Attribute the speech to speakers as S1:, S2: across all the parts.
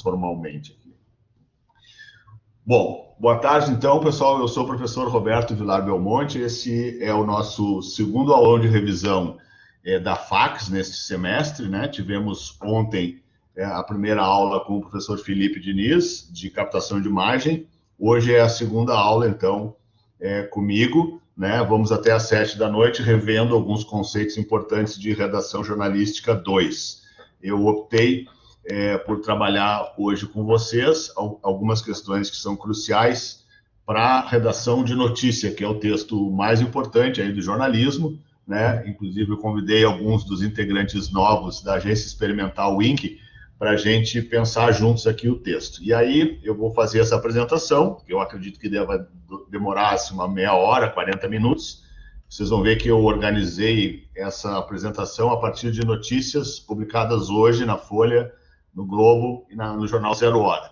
S1: formalmente aqui. Bom, boa tarde então, pessoal. Eu sou o professor Roberto Vilar Belmonte. Esse é o nosso segundo aulão de revisão da FACS neste semestre, né? Tivemos ontem a primeira aula com o professor Felipe Diniz, de captação de imagem. Hoje é a segunda aula, então, comigo, né? Vamos até às 7 da noite, revendo alguns conceitos importantes de redação jornalística 2. Eu optei por trabalhar hoje com vocês algumas questões que são cruciais para a redação de notícia, que é o texto mais importante aí do jornalismo, né? Inclusive, eu convidei alguns dos integrantes novos da Agência Experimental INC para a gente pensar juntos aqui o texto. E aí, eu vou fazer essa apresentação, que eu acredito que deva demorar assim, uma meia hora, 40 minutos. Vocês vão ver que eu organizei essa apresentação a partir de notícias publicadas hoje na Folha, no Globo e no Jornal Zero Hora.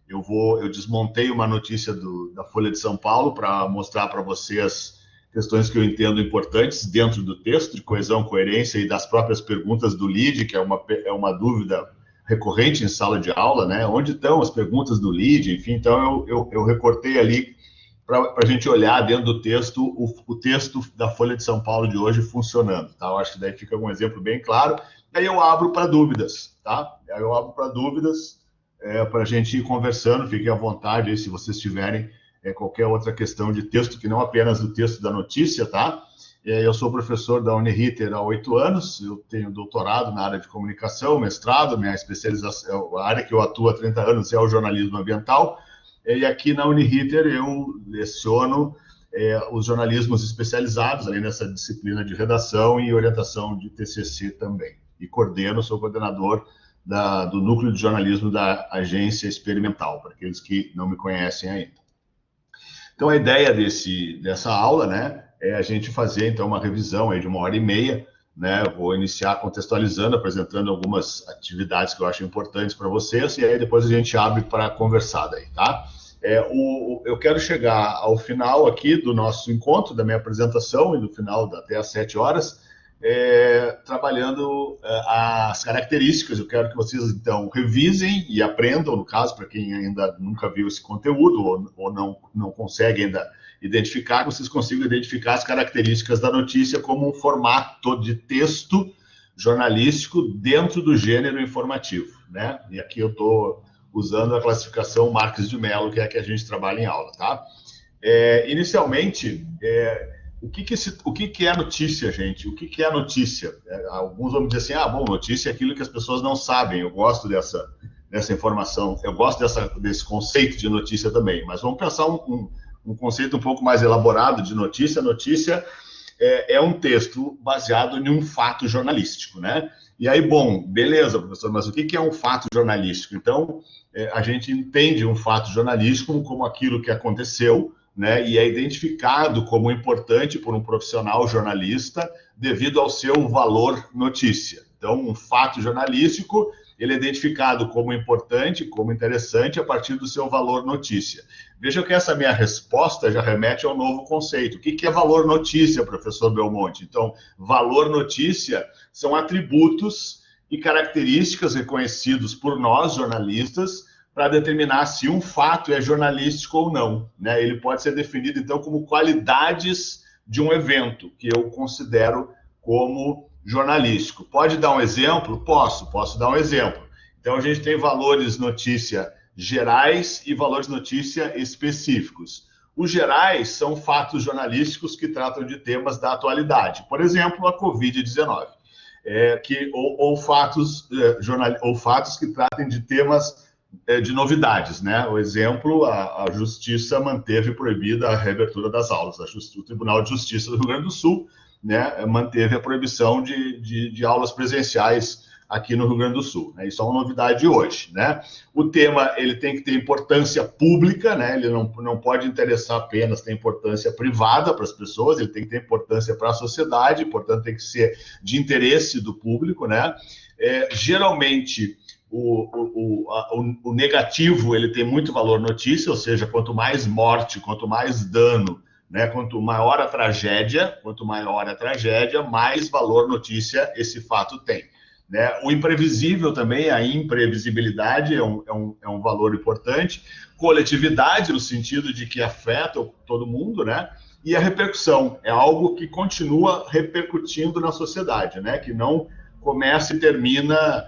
S1: Eu desmontei uma notícia da Folha de São Paulo para mostrar para vocês questões que eu entendo importantes dentro do texto, de coesão, coerência e das próprias perguntas do LEAD, que é uma dúvida recorrente em sala de aula, né? Onde estão as perguntas do LEAD? Enfim, então eu recortei ali para a gente olhar dentro do texto, o texto da Folha de São Paulo de hoje funcionando, tá? Eu acho que daí fica um exemplo bem claro. E aí eu abro para dúvidas, tá? Aí eu abro para dúvidas, para a gente ir conversando, fiquem à vontade aí se vocês tiverem qualquer outra questão de texto, que não apenas do texto da notícia, tá? Eu sou professor da Uniriter há 8 anos, eu tenho doutorado na área de comunicação, mestrado, minha especialização, a área que eu atuo há 30 anos é o jornalismo ambiental, e aqui na Uniriter eu leciono os jornalismos especializados, além dessa disciplina de redação e orientação de TCC também. E sou coordenador do Núcleo de Jornalismo da Agência Experimental, para aqueles que não me conhecem ainda. Então, a ideia dessa aula, né, é a gente fazer, então, uma revisão aí de 1h30, né? Eu vou iniciar contextualizando, apresentando algumas atividades que eu acho importantes para vocês, e aí depois a gente abre para conversar daí, tá? Eu quero chegar ao final aqui do nosso encontro, da minha apresentação, e no final até às 7 horas, trabalhando as características. Eu quero que vocês, então, revisem e aprendam, no caso, para quem ainda nunca viu esse conteúdo ou não consegue ainda identificar, que vocês consigam identificar as características da notícia como um formato de texto jornalístico dentro do gênero informativo, né? E aqui eu estou usando a classificação Marques de Mello, que é a que a gente trabalha em aula, tá? Inicialmente, o que é notícia, gente? O que é notícia? Alguns vão dizer assim, bom, notícia é aquilo que as pessoas não sabem. Eu gosto dessa informação, eu gosto desse conceito de notícia também. Mas vamos pensar um conceito um pouco mais elaborado de notícia. Notícia é um texto baseado em um fato jornalístico, né? E aí, bom, beleza, professor, mas o que é um fato jornalístico? Então, a gente entende um fato jornalístico como aquilo que aconteceu, né, e é identificado como importante por um profissional jornalista devido ao seu valor notícia. Então, um fato jornalístico, ele é identificado como importante, como interessante, a partir do seu valor notícia. Veja que essa minha resposta já remete ao novo conceito. O que é valor notícia, professor Belmonte? Então, valor notícia são atributos e características reconhecidos por nós, jornalistas, para determinar se um fato é jornalístico ou não, né? Ele pode ser definido, então, como qualidades de um evento, que eu considero como jornalístico. Pode dar um exemplo? Posso dar um exemplo. Então, a gente tem valores notícia gerais e valores notícia específicos. Os gerais são fatos jornalísticos que tratam de temas da atualidade. Por exemplo, a Covid-19. Ou fatos que tratem de temas de novidades, né? O exemplo, a Justiça manteve proibida a reabertura das aulas. O Tribunal de Justiça do Rio Grande do Sul, né, manteve a proibição de aulas presenciais aqui no Rio Grande do Sul, né? Isso é uma novidade de hoje, né? O tema, ele tem que ter importância pública, né? Ele não pode interessar apenas ter importância privada para as pessoas, ele tem que ter importância para a sociedade, portanto tem que ser de interesse do público, né? Geralmente o negativo, ele tem muito valor notícia, ou seja, quanto mais morte, quanto mais dano, né, quanto maior a tragédia, mais valor notícia esse fato tem. né? O imprevisível também, a imprevisibilidade é um valor importante. Coletividade, no sentido de que afeta todo mundo, né? E a repercussão é algo que continua repercutindo na sociedade, né? Que não começa e termina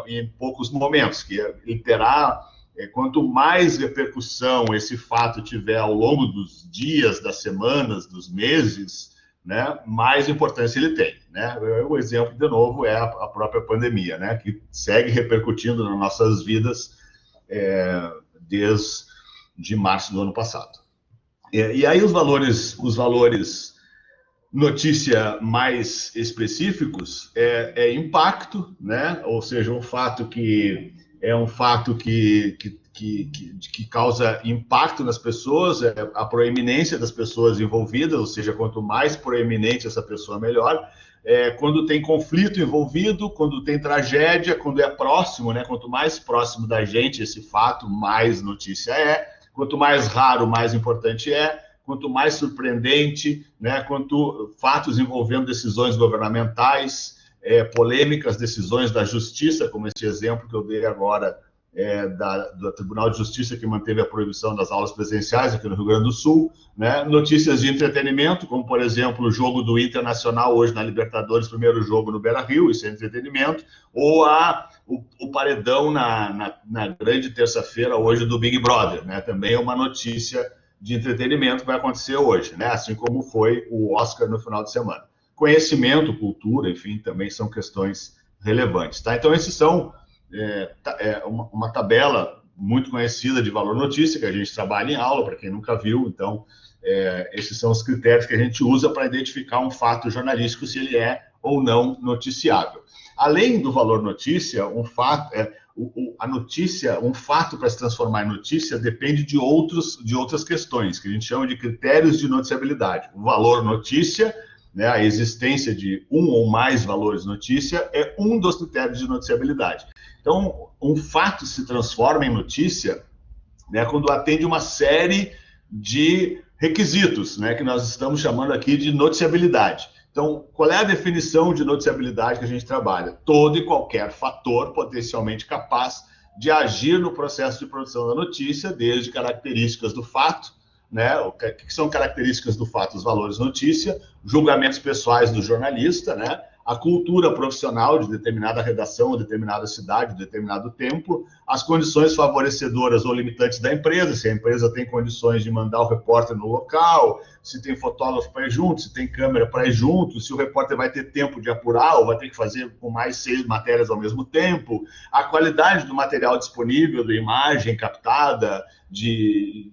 S1: em poucos momentos, que ele terá, quanto mais repercussão esse fato tiver ao longo dos dias, das semanas, dos meses, né, mais importância ele tem, né? O exemplo, de novo, é a própria pandemia, né? Que segue repercutindo nas nossas vidas desde março do ano passado. E aí os valores notícia mais específicos impacto, né? Ou seja, um fato que causa impacto nas pessoas, a proeminência das pessoas envolvidas, ou seja, quanto mais proeminente essa pessoa, melhor. Quando tem conflito envolvido, quando tem tragédia, quando é próximo, né? Quanto mais próximo da gente esse fato, mais notícia é. Quanto mais raro, mais importante é. Quanto mais surpreendente, né? Quanto fatos envolvendo decisões governamentais, polêmicas, decisões da justiça, como esse exemplo que eu dei agora do Tribunal de Justiça, que manteve a proibição das aulas presenciais aqui no Rio Grande do Sul, né? Notícias de entretenimento, como, por exemplo, o jogo do Internacional hoje na Libertadores, primeiro jogo no Beira-Rio, isso é entretenimento, ou o paredão na grande terça-feira hoje do Big Brother, né? Também é uma notícia de entretenimento que vai acontecer hoje, né? Assim como foi o Oscar no final de semana. Conhecimento, cultura, enfim, também são questões relevantes, tá? Então, esses são uma tabela muito conhecida de valor notícia, que a gente trabalha em aula, para quem nunca viu. Então, esses são os critérios que a gente usa para identificar um fato jornalístico, se ele é ou não noticiável. Além do valor notícia, um fato para se transformar em notícia depende de outras questões, que a gente chama de critérios de noticiabilidade. O valor notícia, né, a existência de um ou mais valores notícia, é um dos critérios de noticiabilidade. Então, um fato se transforma em notícia, né, quando atende uma série de requisitos, né, que nós estamos chamando aqui de noticiabilidade. Então, qual é a definição de noticiabilidade que a gente trabalha? Todo e qualquer fator potencialmente capaz de agir no processo de produção da notícia, desde características do fato, né? O que são características do fato? Os valores notícia, julgamentos pessoais do jornalista, né? A cultura profissional de determinada redação, ou determinada cidade, ou determinado tempo, as condições favorecedoras ou limitantes da empresa, se a empresa tem condições de mandar o repórter no local, se tem fotógrafo para ir junto, se tem câmera para ir junto, se o repórter vai ter tempo de apurar ou vai ter que fazer com mais 6 matérias ao mesmo tempo, a qualidade do material disponível, da imagem captada, de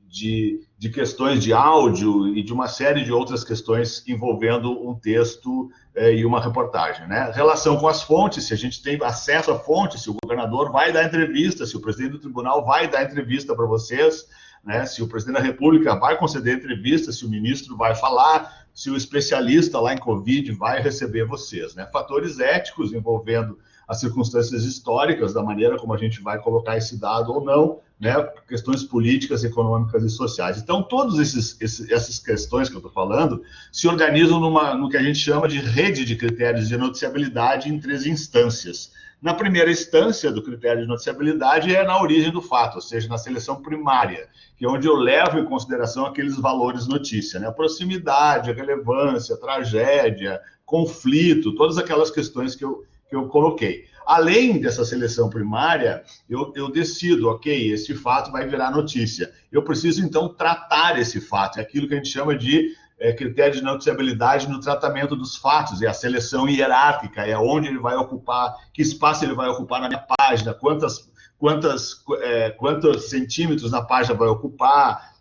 S1: questões de áudio e de uma série de outras questões envolvendo um texto e uma reportagem, né? Relação com as fontes, se a gente tem acesso à fonte, se o governador vai dar entrevista, se o presidente do tribunal vai dar entrevista para vocês, né? Se o presidente da República vai conceder entrevista, se o ministro vai falar, se o especialista lá em Covid vai receber vocês, né? Fatores éticos envolvendo as circunstâncias históricas, da maneira como a gente vai colocar esse dado ou não, né? Questões políticas, econômicas e sociais. Então, todas essas questões que eu estou falando se organizam no que a gente chama de rede de critérios de noticiabilidade em 3 instâncias. Na primeira instância do critério de noticiabilidade é na origem do fato, ou seja, na seleção primária, que é onde eu levo em consideração aqueles valores notícia, né? Proximidade, relevância, tragédia, conflito, todas aquelas questões que eu coloquei. Além dessa seleção primária, eu decido, ok, esse fato vai virar notícia. Eu preciso, então, tratar esse fato. É aquilo que a gente chama de critério de noticiabilidade no tratamento dos fatos. É a seleção hierárquica, é onde ele vai ocupar, que espaço ele vai ocupar na minha página, quantos centímetros na página vai ocupar,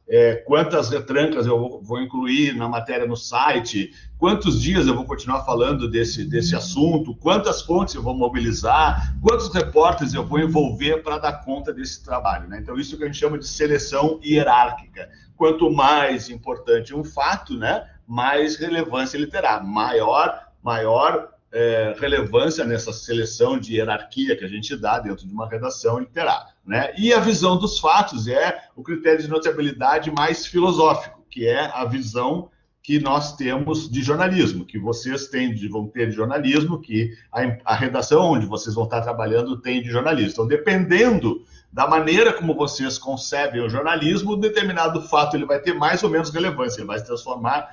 S1: quantas retrancas eu vou incluir na matéria no site, quantos dias eu vou continuar falando desse assunto, quantas fontes eu vou mobilizar, quantos repórteres eu vou envolver para dar conta desse trabalho, né? Então, isso que a gente chama de seleção hierárquica. Quanto mais importante um fato, né, mais relevância ele terá. Maior relevância nessa seleção de hierarquia que a gente dá dentro de uma redação ele terá, né? E a visão dos fatos é o critério de notabilidade mais filosófico, que é a visão que nós temos de jornalismo, que vocês vão ter de jornalismo, que a redação onde vocês vão estar trabalhando tem de jornalismo. Então, dependendo da maneira como vocês concebem o jornalismo, um determinado fato ele vai ter mais ou menos relevância, ele vai se transformar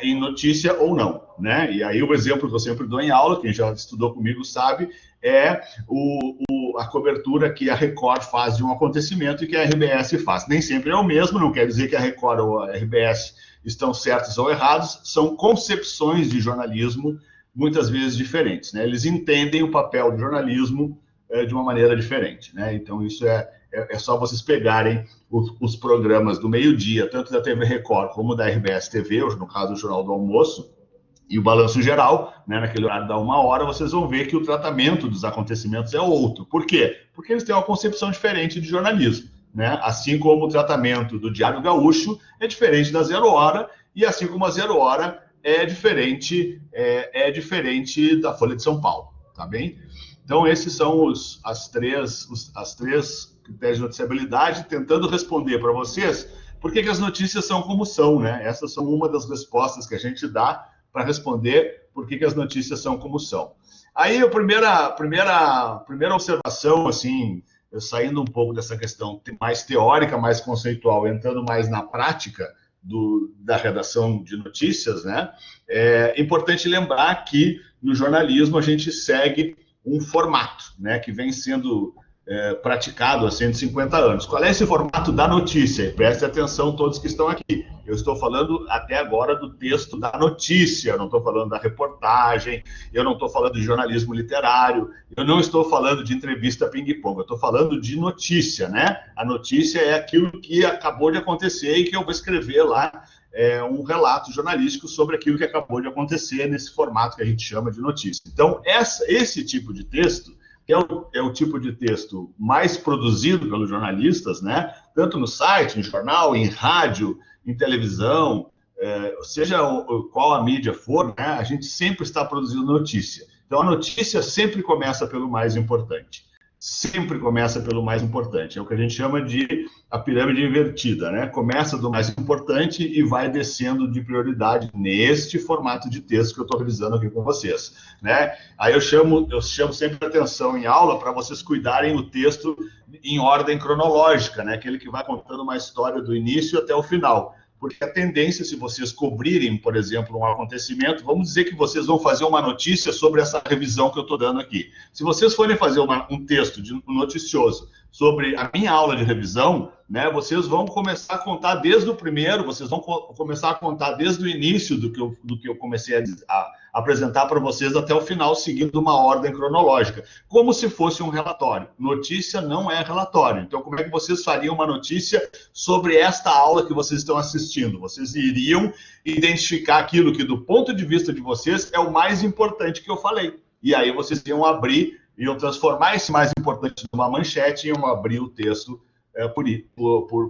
S1: em notícia ou não, né? E aí o exemplo que eu sempre dou em aula, quem já estudou comigo sabe, é a cobertura que a Record faz de um acontecimento e que a RBS faz. Nem sempre é o mesmo, não quer dizer que a Record ou a RBS estão certos ou errados, são concepções de jornalismo muitas vezes diferentes, né? Eles entendem o papel do jornalismo de uma maneira diferente, né? Então isso é só vocês pegarem os programas do meio-dia, tanto da TV Record como da RBS TV, no caso do Jornal do Almoço, e o Balanço Geral, né, naquele horário da 1 hora, vocês vão ver que o tratamento dos acontecimentos é outro. Por quê? Porque eles têm uma concepção diferente de jornalismo, né? Assim como o tratamento do Diário Gaúcho é diferente da 0 Hora, e assim como a 0 Hora é diferente da Folha de São Paulo, tá bem? Então, esses são as três critérios de noticiabilidade, tentando responder para vocês por que as notícias são como são, né? Essas são uma das respostas que a gente dá para responder por que as notícias são como são. Aí, a primeira observação, assim, saindo um pouco dessa questão mais teórica, mais conceitual, entrando mais na prática da redação de notícias, né? É importante lembrar que no jornalismo a gente segue um formato, né, que vem sendo praticado há 150 anos. Qual é esse formato da notícia? E prestem atenção todos que estão aqui. Eu estou falando até agora do texto da notícia, eu não estou falando da reportagem, eu não estou falando de jornalismo literário, eu não estou falando de entrevista ping-pong, eu estou falando de notícia, né? A notícia é aquilo que acabou de acontecer e que eu vou escrever lá um relato jornalístico sobre aquilo que acabou de acontecer nesse formato que a gente chama de notícia. Então, esse tipo de texto é o tipo de texto mais produzido pelos jornalistas, né? Tanto no site, em jornal, em rádio, em televisão, seja qual a mídia for, né? A gente sempre está produzindo notícia. Então, a notícia sempre começa pelo mais importante. Sempre começa pelo mais importante. É o que a gente chama de a pirâmide invertida, né? Começa do mais importante e vai descendo de prioridade neste formato de texto que eu estou revisando aqui com vocês, né? Aí eu chamo sempre a atenção em aula para vocês cuidarem o texto em ordem cronológica, né? Aquele que vai contando uma história do início até o final. Porque a tendência, se vocês cobrirem, por exemplo, um acontecimento, vamos dizer que vocês vão fazer uma notícia sobre essa revisão que eu estou dando aqui. Se vocês forem fazer um texto noticioso sobre a minha aula de revisão, né, vocês vão começar a contar desde o primeiro, vocês vão começar a contar desde o início do que eu comecei a apresentar para vocês até o final, seguindo uma ordem cronológica, como se fosse um relatório. Notícia não é relatório. Então, como é que vocês fariam uma notícia sobre esta aula que vocês estão assistindo? Vocês iriam identificar aquilo que, do ponto de vista de vocês, é o mais importante que eu falei. E aí vocês iam transformar esse mais importante numa manchete e iam abrir o texto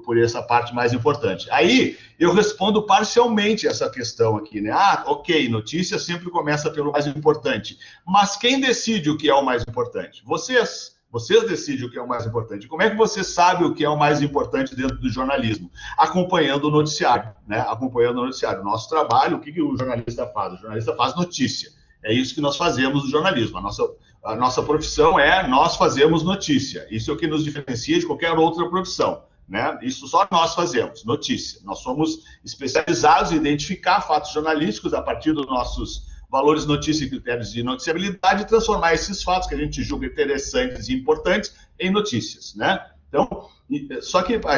S1: por essa parte mais importante. Aí eu respondo parcialmente essa questão aqui, né? Ok, notícia sempre começa pelo mais importante. Mas quem decide o que é o mais importante? Vocês decidem o que é o mais importante. Como é que você sabe o que é o mais importante dentro do jornalismo? Acompanhando o noticiário, né? Acompanhando o noticiário. Nosso trabalho, o que o jornalista faz? O jornalista faz notícia. É isso que nós fazemos no jornalismo. A nossa profissão nós fazemos notícia. Isso é o que nos diferencia de qualquer outra profissão, né? Isso só nós fazemos, notícia. Nós somos especializados em identificar fatos jornalísticos a partir dos nossos valores notícia e critérios de noticiabilidade e transformar esses fatos que a gente julga interessantes e importantes em notícias, né? Então, só que para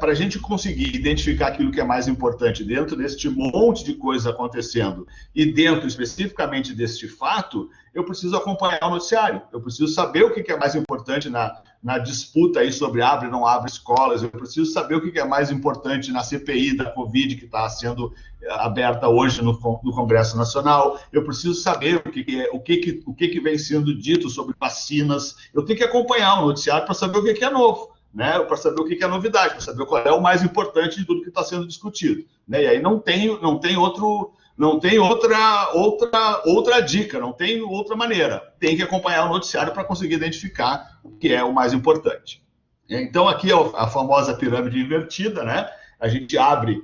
S1: a gente conseguir identificar aquilo que é mais importante dentro deste monte de coisas acontecendo e dentro especificamente deste fato, eu preciso acompanhar o noticiário. Eu preciso saber o que é mais importante na disputa aí sobre abre ou não abre escolas. Eu preciso saber o que é mais importante na CPI da Covid que está sendo aberta hoje no Congresso Nacional. Eu preciso saber o que vem sendo dito sobre vacinas. Eu tenho que acompanhar o noticiário para saber o que é novo, né? Para saber o que é novidade, para saber qual é o mais importante de tudo que está sendo discutido, né? E aí não tem outra dica, não tem outra maneira. Tem que acompanhar o noticiário para conseguir identificar o que é o mais importante. Então aqui é a famosa pirâmide invertida, né? A gente abre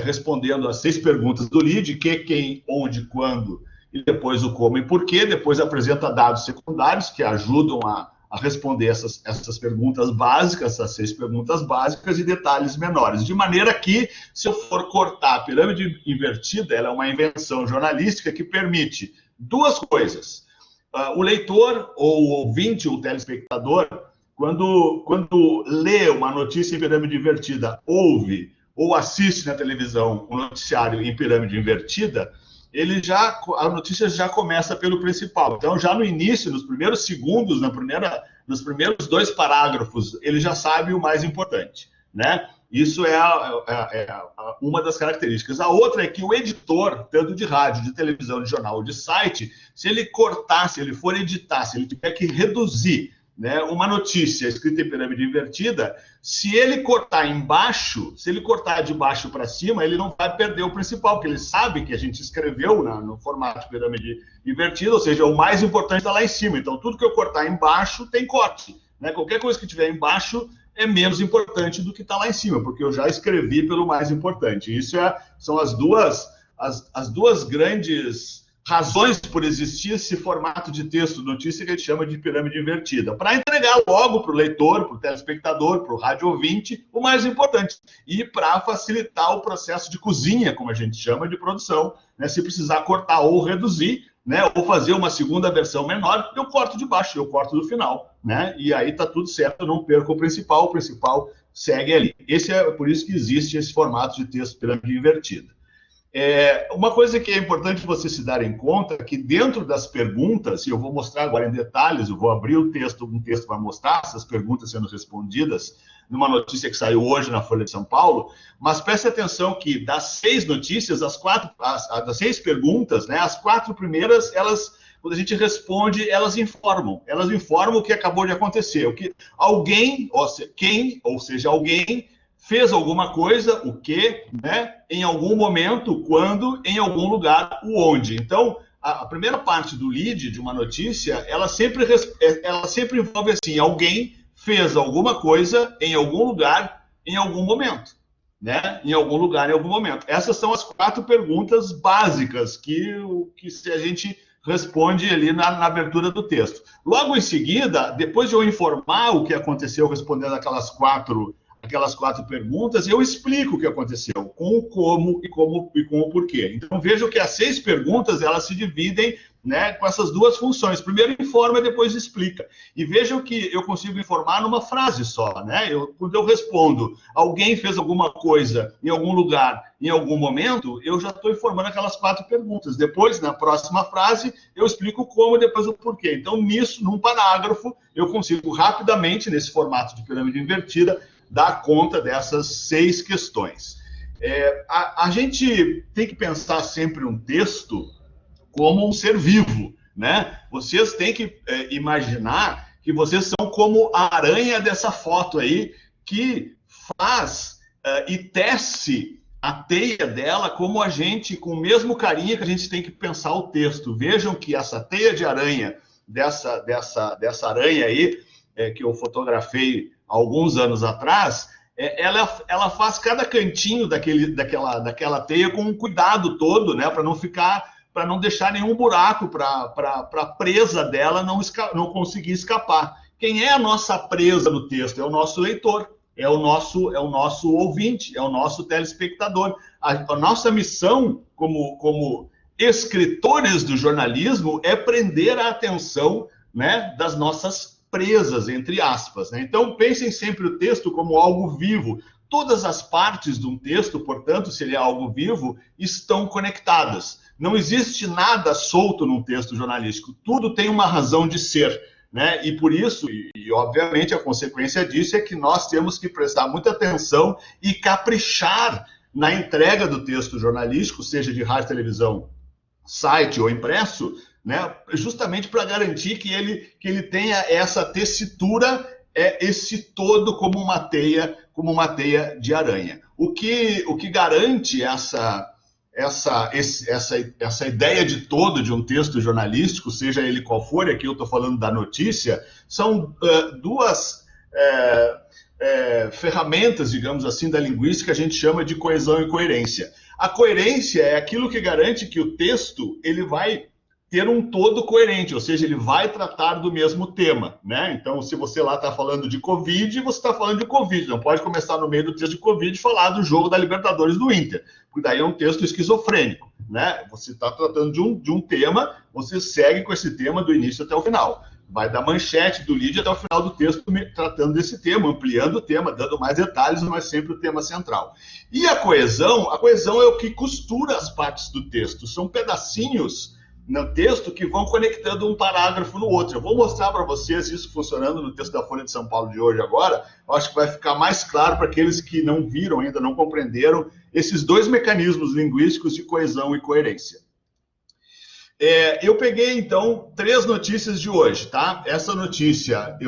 S1: respondendo as 6 perguntas do lead, que, quem, onde, quando, e depois o como e porquê. Depois apresenta dados secundários que ajudam a responder essas perguntas básicas, essas 6 perguntas básicas, e detalhes menores. De maneira que, se eu for cortar a pirâmide invertida, ela é uma invenção jornalística que permite 2 coisas. O leitor, ou o ouvinte, ou o telespectador, quando lê uma notícia em pirâmide invertida, ouve ou assiste na televisão um noticiário em pirâmide invertida, a notícia já começa pelo principal. Então, já no início, nos primeiros segundos, nos primeiros 2 parágrafos, ele já sabe o mais importante, né? Isso é uma das características. A outra é que o editor, tanto de rádio, de televisão, de jornal ou de site, se ele cortar, se ele for editar, se ele tiver que reduzir, né, uma notícia escrita em pirâmide invertida, se ele cortar embaixo, se ele cortar de baixo para cima, ele não vai perder o principal, porque ele sabe que a gente escreveu no formato de pirâmide invertida, ou seja, o mais importante está lá em cima. Então, tudo que eu cortar embaixo tem corte, né? Qualquer coisa que tiver embaixo é menos importante do que está lá em cima, porque eu já escrevi pelo mais importante. Isso são as duas grandes razões por existir esse formato de texto notícia que a gente chama de pirâmide invertida, para entregar logo para o leitor, para o telespectador, para o rádio ouvinte, o mais importante, e para facilitar o processo de cozinha, como a gente chama, de produção, né? Se precisar cortar ou reduzir, né, ou fazer uma segunda versão menor, eu corto de baixo, eu corto do final, né? E aí está tudo certo, eu não perco o principal segue ali. Por isso que existe esse formato de texto pirâmide invertida. Uma coisa que é importante você se dar em conta é que dentro das perguntas, e eu vou mostrar agora em detalhes, eu vou abrir um texto vai mostrar essas perguntas sendo respondidas numa notícia que saiu hoje na Folha de São Paulo, mas preste atenção que das 6 notícias, das 6 perguntas, né, as 4 primeiras, quando a gente responde, elas informam o que acabou de acontecer, o que alguém, ou seja, alguém fez alguma coisa, o que, né? Em algum momento, quando, em algum lugar, o onde. Então, a primeira parte do lead de uma notícia, ela sempre envolve assim, alguém fez alguma coisa em algum lugar, em algum momento, né? Em algum lugar, em algum momento. Essas são as 4 perguntas básicas que a gente responde ali na abertura do texto. Logo em seguida, depois de eu informar o que aconteceu respondendo aquelas quatro perguntas, eu explico o que aconteceu, com o como e com o porquê. Então, vejo que as 6 perguntas, elas se dividem, né, com essas 2 funções. Primeiro informa e depois explica. E vejam que eu consigo informar numa frase só, né? Quando eu respondo, alguém fez alguma coisa em algum lugar, em algum momento, eu já estou informando aquelas 4 perguntas. Depois, na próxima frase, eu explico como e depois o porquê. Então, num parágrafo, eu consigo rapidamente, nesse formato de pirâmide invertida, dar conta dessas 6 questões. A gente tem que pensar sempre um texto como um ser vivo, né? Vocês têm que imaginar que vocês são como a aranha dessa foto aí, que faz e tece a teia dela como a gente, com o mesmo carinho que a gente tem que pensar o texto. Vejam que essa teia de aranha, dessa aranha aí, que eu fotografei alguns anos atrás, ela faz cada cantinho daquela teia com um cuidado todo, né, para não deixar nenhum buraco para a presa dela não conseguir escapar. Quem é a nossa presa no texto? É o nosso leitor, é o nosso ouvinte, é o nosso telespectador. A nossa missão como escritores do jornalismo é prender a atenção, né, das nossas presas, entre aspas, né? Então, pensem sempre o texto como algo vivo. Todas as partes de um texto, portanto, se ele é algo vivo, estão conectadas. Não existe nada solto num texto jornalístico. Tudo tem uma razão de ser, né? E por isso, e obviamente a consequência disso é que nós temos que prestar muita atenção e caprichar na entrega do texto jornalístico, seja de rádio, televisão, site ou impresso, né, justamente para garantir que ele tenha essa tessitura, esse todo como uma teia de aranha. O que garante essa ideia de todo de um texto jornalístico, seja ele qual for, e aqui eu estou falando da notícia, são duas ferramentas, digamos assim, da linguística que a gente chama de coesão e coerência. A coerência é aquilo que garante que o texto ele vai ter um todo coerente, ou seja, ele vai tratar do mesmo tema, né? Então, se você lá está falando de Covid, você está falando de Covid, não pode começar no meio do texto de Covid e falar do jogo da Libertadores do Inter, porque daí é um texto esquizofrênico, né? Você está tratando de um tema, você segue com esse tema do início até o final. Vai da manchete do lead até o final do texto tratando desse tema, ampliando o tema, dando mais detalhes, mas sempre o tema central. E a coesão é o que costura as partes do texto, são pedacinhos no texto que vão conectando um parágrafo no outro. Eu vou mostrar para vocês isso funcionando no texto da Folha de São Paulo de hoje agora. Eu acho que vai ficar mais claro para aqueles que não viram ainda, não compreenderam esses dois mecanismos linguísticos de coesão e coerência. Eu peguei, então, 3 notícias de hoje, tá? Essa notícia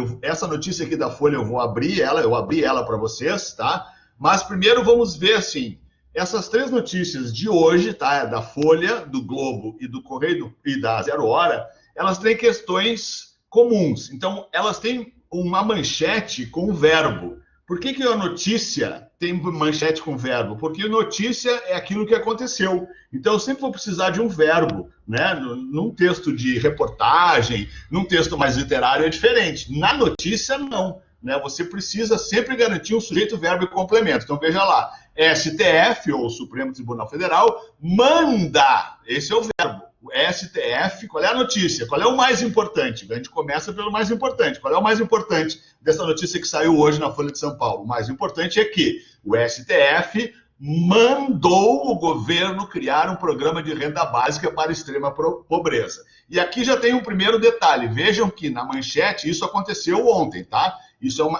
S1: aqui da Folha eu abri ela para vocês, tá? Mas primeiro vamos ver, assim, essas 3 notícias de hoje, tá? Da Folha, do Globo e do Correio e da Zero Hora, elas têm questões comuns. Então, elas têm uma manchete com verbo. Por que a notícia tem manchete com verbo? Porque notícia é aquilo que aconteceu. Então, eu sempre vou precisar de um verbo, né? Num texto de reportagem, num texto mais literário é diferente. Na notícia, não. Né? Você precisa sempre garantir um sujeito, verbo e complemento. Então, veja lá. STF, ou Supremo Tribunal Federal, manda. Esse é o verbo. O STF, qual é a notícia? Qual é o mais importante? A gente começa pelo mais importante. Qual é o mais importante dessa notícia que saiu hoje na Folha de São Paulo? O mais importante é que o STF mandou o governo criar um programa de renda básica para extrema pobreza. E aqui já tem um primeiro detalhe. Vejam que na manchete isso aconteceu ontem, tá?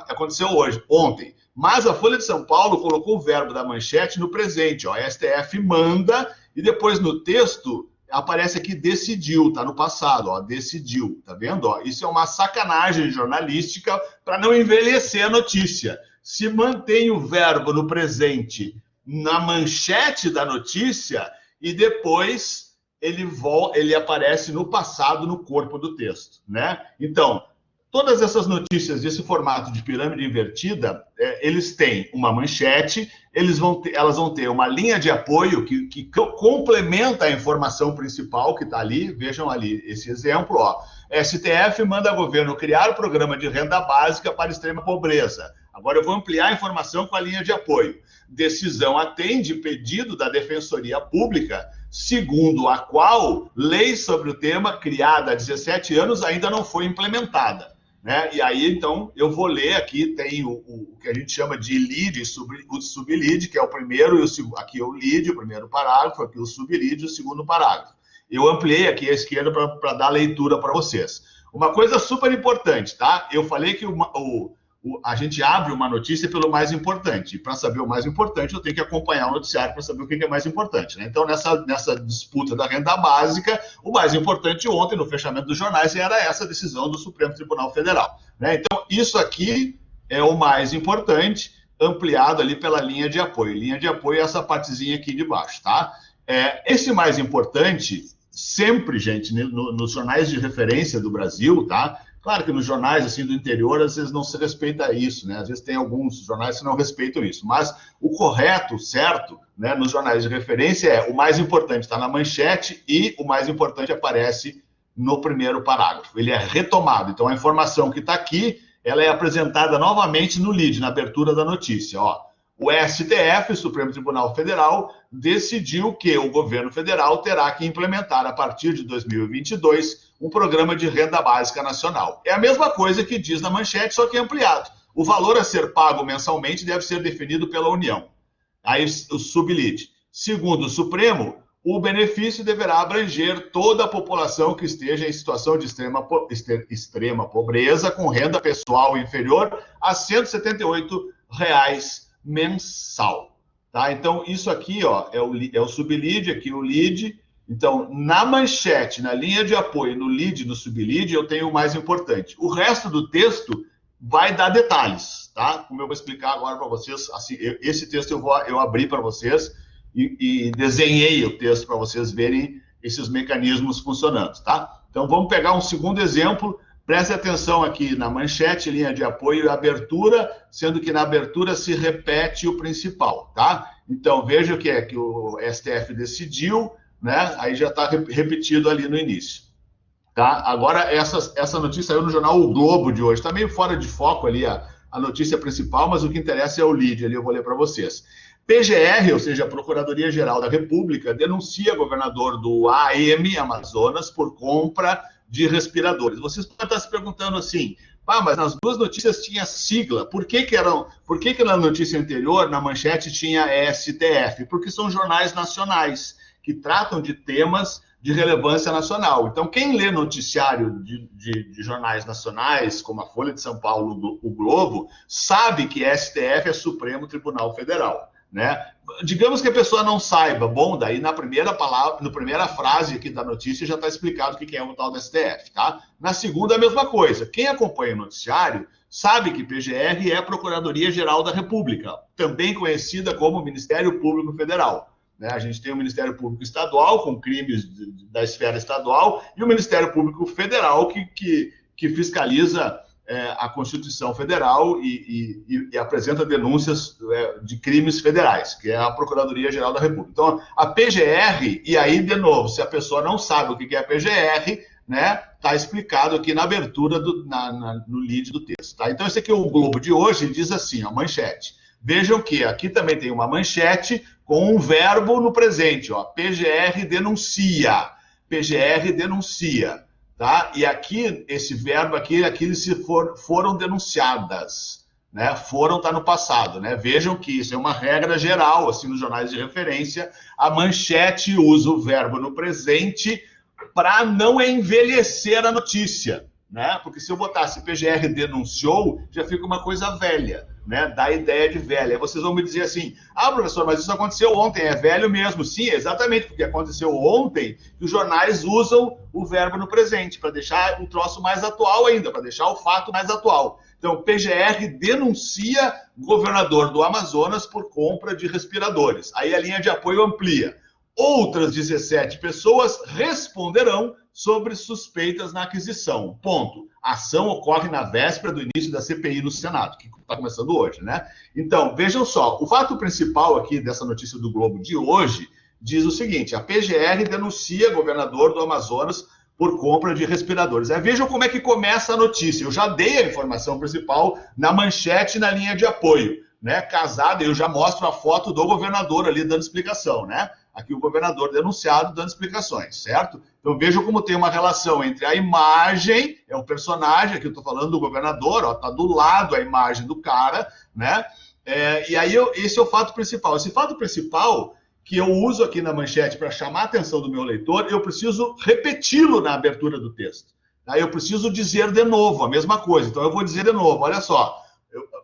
S1: Aconteceu hoje, ontem. Mas a Folha de São Paulo colocou o verbo da manchete no presente. Ó, STF manda e depois no texto aparece aqui decidiu, tá no passado, ó, decidiu, tá vendo? Ó, isso é uma sacanagem jornalística para não envelhecer a notícia. Se mantém o verbo no presente na manchete da notícia e depois ele aparece no passado no corpo do texto, né? Então, todas essas notícias desse formato de pirâmide invertida, eles têm uma manchete, elas vão ter uma linha de apoio que complementa a informação principal que está ali. Vejam ali esse exemplo, ó. STF manda governo criar o programa de renda básica para extrema pobreza. Agora eu vou ampliar a informação com a linha de apoio. Decisão atende pedido da Defensoria Pública, segundo a qual lei sobre o tema, criada há 17 anos, ainda não foi implementada. Né? E aí, então, eu vou ler aqui, tem o que a gente chama de lead, o sublead, que é o primeiro, aqui é o lead, o primeiro parágrafo, aqui o sublead, o segundo parágrafo. Eu ampliei aqui à esquerda para dar leitura para vocês. Uma coisa super importante, tá? Eu falei que a gente abre uma notícia pelo mais importante. E para saber o mais importante, eu tenho que acompanhar o noticiário para saber o que é mais importante. Né? Então, nessa disputa da renda básica, o mais importante ontem, no fechamento dos jornais, era essa decisão do Supremo Tribunal Federal. Né? Então, isso aqui é o mais importante, ampliado ali pela linha de apoio. Linha de apoio é essa partezinha aqui de baixo, tá? Esse mais importante, sempre, gente, nos jornais de referência do Brasil, tá? Claro que nos jornais assim, do interior, às vezes não se respeita isso, né? Às vezes tem alguns jornais que não respeitam isso. Mas o correto, certo, né, nos jornais de referência é o mais importante está na manchete e o mais importante aparece no primeiro parágrafo. Ele é retomado. Então, a informação que está aqui, ela é apresentada novamente no lead, na abertura da notícia. Ó, o STF, o Supremo Tribunal Federal, decidiu que o governo federal terá que implementar, a partir de 2022, um programa de renda básica nacional. É a mesma coisa que diz na manchete, só que é ampliado. O valor a ser pago mensalmente deve ser definido pela União. Aí o sublead. Segundo o Supremo, o benefício deverá abranger toda a população que esteja em situação de extrema pobreza, com renda pessoal inferior a R$ 178 mensal. Tá? Então, isso aqui ó, é o sublead, aqui o lead. Então, na manchete, na linha de apoio, no lead e no sublead, eu tenho o mais importante. O resto do texto vai dar detalhes, tá? Como eu vou explicar agora para vocês. Assim, esse texto eu abri para vocês e desenhei o texto para vocês verem esses mecanismos funcionando, tá? Então, vamos pegar um segundo exemplo Preste atenção aqui na manchete, linha de apoio e abertura, sendo que na abertura se repete o principal, tá? Então, veja o que é que o STF decidiu, né? Aí já está repetido ali no início. Tá? Agora, essa notícia saiu no jornal O Globo de hoje. Está meio fora de foco ali a notícia principal, mas o que interessa é o lead ali, eu vou ler para vocês. PGR, ou seja, a Procuradoria-Geral da República, denuncia governador do AM, Amazonas, por compra de respiradores. Vocês podem estar se perguntando assim, mas nas duas notícias tinha sigla, por que na notícia anterior, na manchete, tinha STF? Porque são jornais nacionais que tratam de temas de relevância nacional. Então, quem lê noticiário de jornais nacionais, como a Folha de São Paulo, o Globo, sabe que STF é Supremo Tribunal Federal, né? Digamos que a pessoa não saiba, bom, daí na primeira frase aqui da notícia já está explicado o que é o tal do STF, tá? Na segunda, a mesma coisa. Quem acompanha o noticiário sabe que PGR é a Procuradoria-Geral da República, também conhecida como Ministério Público Federal. A gente tem o Ministério Público Estadual, com crimes da esfera estadual, e o Ministério Público Federal, que fiscaliza a Constituição Federal e apresenta denúncias de crimes federais, que é a Procuradoria-Geral da República. Então, a PGR, e aí, de novo, se a pessoa não sabe o que é a PGR, né, está explicado aqui na abertura, no lead do texto. Tá? Então, esse aqui é o Globo de hoje, ele diz assim, a manchete. Vejam que aqui também tem uma manchete com um verbo no presente, ó, PGR denuncia, PGR denuncia, tá? E aqui, esse verbo aqui eles foram denunciadas, né? Foram tá no passado, né? Vejam que isso é uma regra geral, assim, nos jornais de referência, a manchete usa o verbo no presente para não envelhecer a notícia, né? Porque se eu botasse PGR denunciou, já fica uma coisa velha, né? Dá ideia de velha. Aí vocês vão me dizer assim, professor, mas isso aconteceu ontem, é velho mesmo. Sim, exatamente, porque aconteceu ontem que os jornais usam o verbo no presente, para deixar o troço mais atual ainda, para deixar o fato mais atual. Então, PGR denuncia governador do Amazonas por compra de respiradores. Aí a linha de apoio amplia. Outras 17 pessoas responderão sobre suspeitas na aquisição. Ponto. A ação ocorre na véspera do início da CPI no Senado, que está começando hoje, né? Então, vejam só, o fato principal aqui dessa notícia do Globo de hoje diz o seguinte, a PGR denuncia governador do Amazonas por compra de respiradores. Aí vejam como é que começa a notícia. Eu já dei a informação principal na manchete e na linha de apoio, né? Casado, eu já mostro a foto do governador ali dando explicação, né? Aqui o governador denunciado dando explicações, certo? Então vejam como tem uma relação entre a imagem, é o personagem, aqui eu estou falando do governador, está do lado a imagem do cara, né? E aí esse é o fato principal. Esse fato principal que eu uso aqui na manchete para chamar a atenção do meu leitor, eu preciso repeti-lo na abertura do texto. Tá? Eu preciso dizer de novo a mesma coisa. Então eu vou dizer de novo, olha só.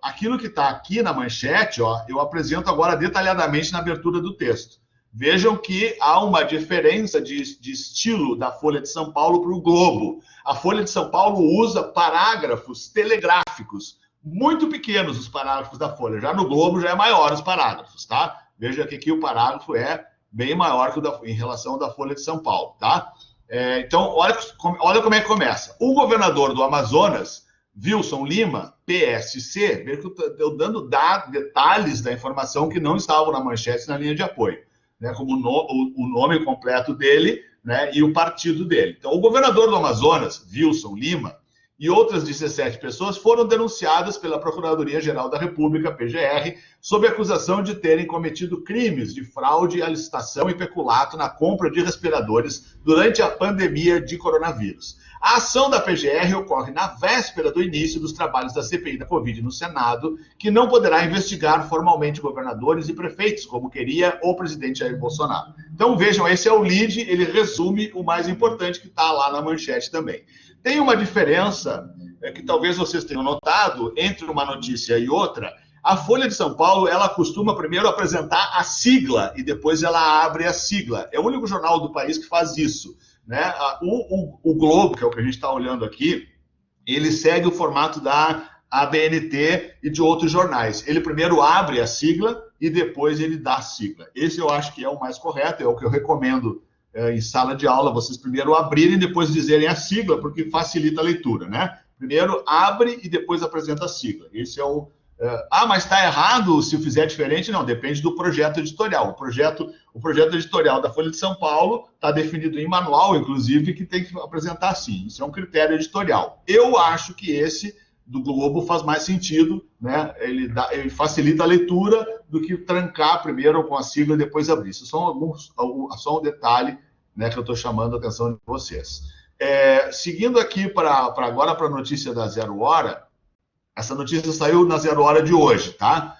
S1: Aquilo que está aqui na manchete, ó, eu apresento agora detalhadamente na abertura do texto. Vejam que há uma diferença de estilo da Folha de São Paulo para o Globo. A Folha de São Paulo usa parágrafos telegráficos, muito pequenos os parágrafos da Folha. Já no Globo já é maior os parágrafos, tá? Veja que aqui o parágrafo é bem maior que em relação da Folha de São Paulo, tá? Então, olha como é que começa. O governador do Amazonas, Wilson Lima, PSC, veja que eu estou dando detalhes da informação que não estavam na manchete na linha de apoio, né, como o nome completo dele, né, e o partido dele. Então, o governador do Amazonas, Wilson Lima, e outras 17 pessoas foram denunciadas pela Procuradoria-Geral da República, PGR, sob acusação de terem cometido crimes de fraude à licitação e peculato na compra de respiradores durante a pandemia de coronavírus. A ação da PGR ocorre na véspera do início dos trabalhos da CPI da Covid no Senado, que não poderá investigar formalmente governadores e prefeitos, como queria o presidente Jair Bolsonaro. Então, vejam, esse é o lead, ele resume o mais importante que está lá na manchete também. Tem uma diferença, que talvez vocês tenham notado, entre uma notícia e outra. A Folha de São Paulo, ela costuma primeiro apresentar a sigla e depois ela abre a sigla. É o único jornal do país que faz isso, né? O Globo, que é o que a gente está olhando aqui, ele segue o formato da ABNT e de outros jornais. Ele primeiro abre a sigla e depois ele dá a sigla. Esse eu acho que é o mais correto, é o que eu recomendo em sala de aula, vocês primeiro abrirem e depois dizerem a sigla, porque facilita a leitura, né? Primeiro abre e depois apresenta a sigla. Esse é o... mas está errado se eu fizer diferente? Não, depende do projeto editorial. O projeto editorial da Folha de São Paulo está definido em manual, inclusive, que tem que apresentar assim. Isso é um critério editorial. Eu acho que esse do Globo faz mais sentido, né? Ele facilita a leitura do que trancar primeiro com a sigla e depois abrir. Isso só um detalhe, né, que eu estou chamando a atenção de vocês. Seguindo aqui agora para a notícia da 0 Hora, essa notícia saiu na 0 Hora de hoje, tá?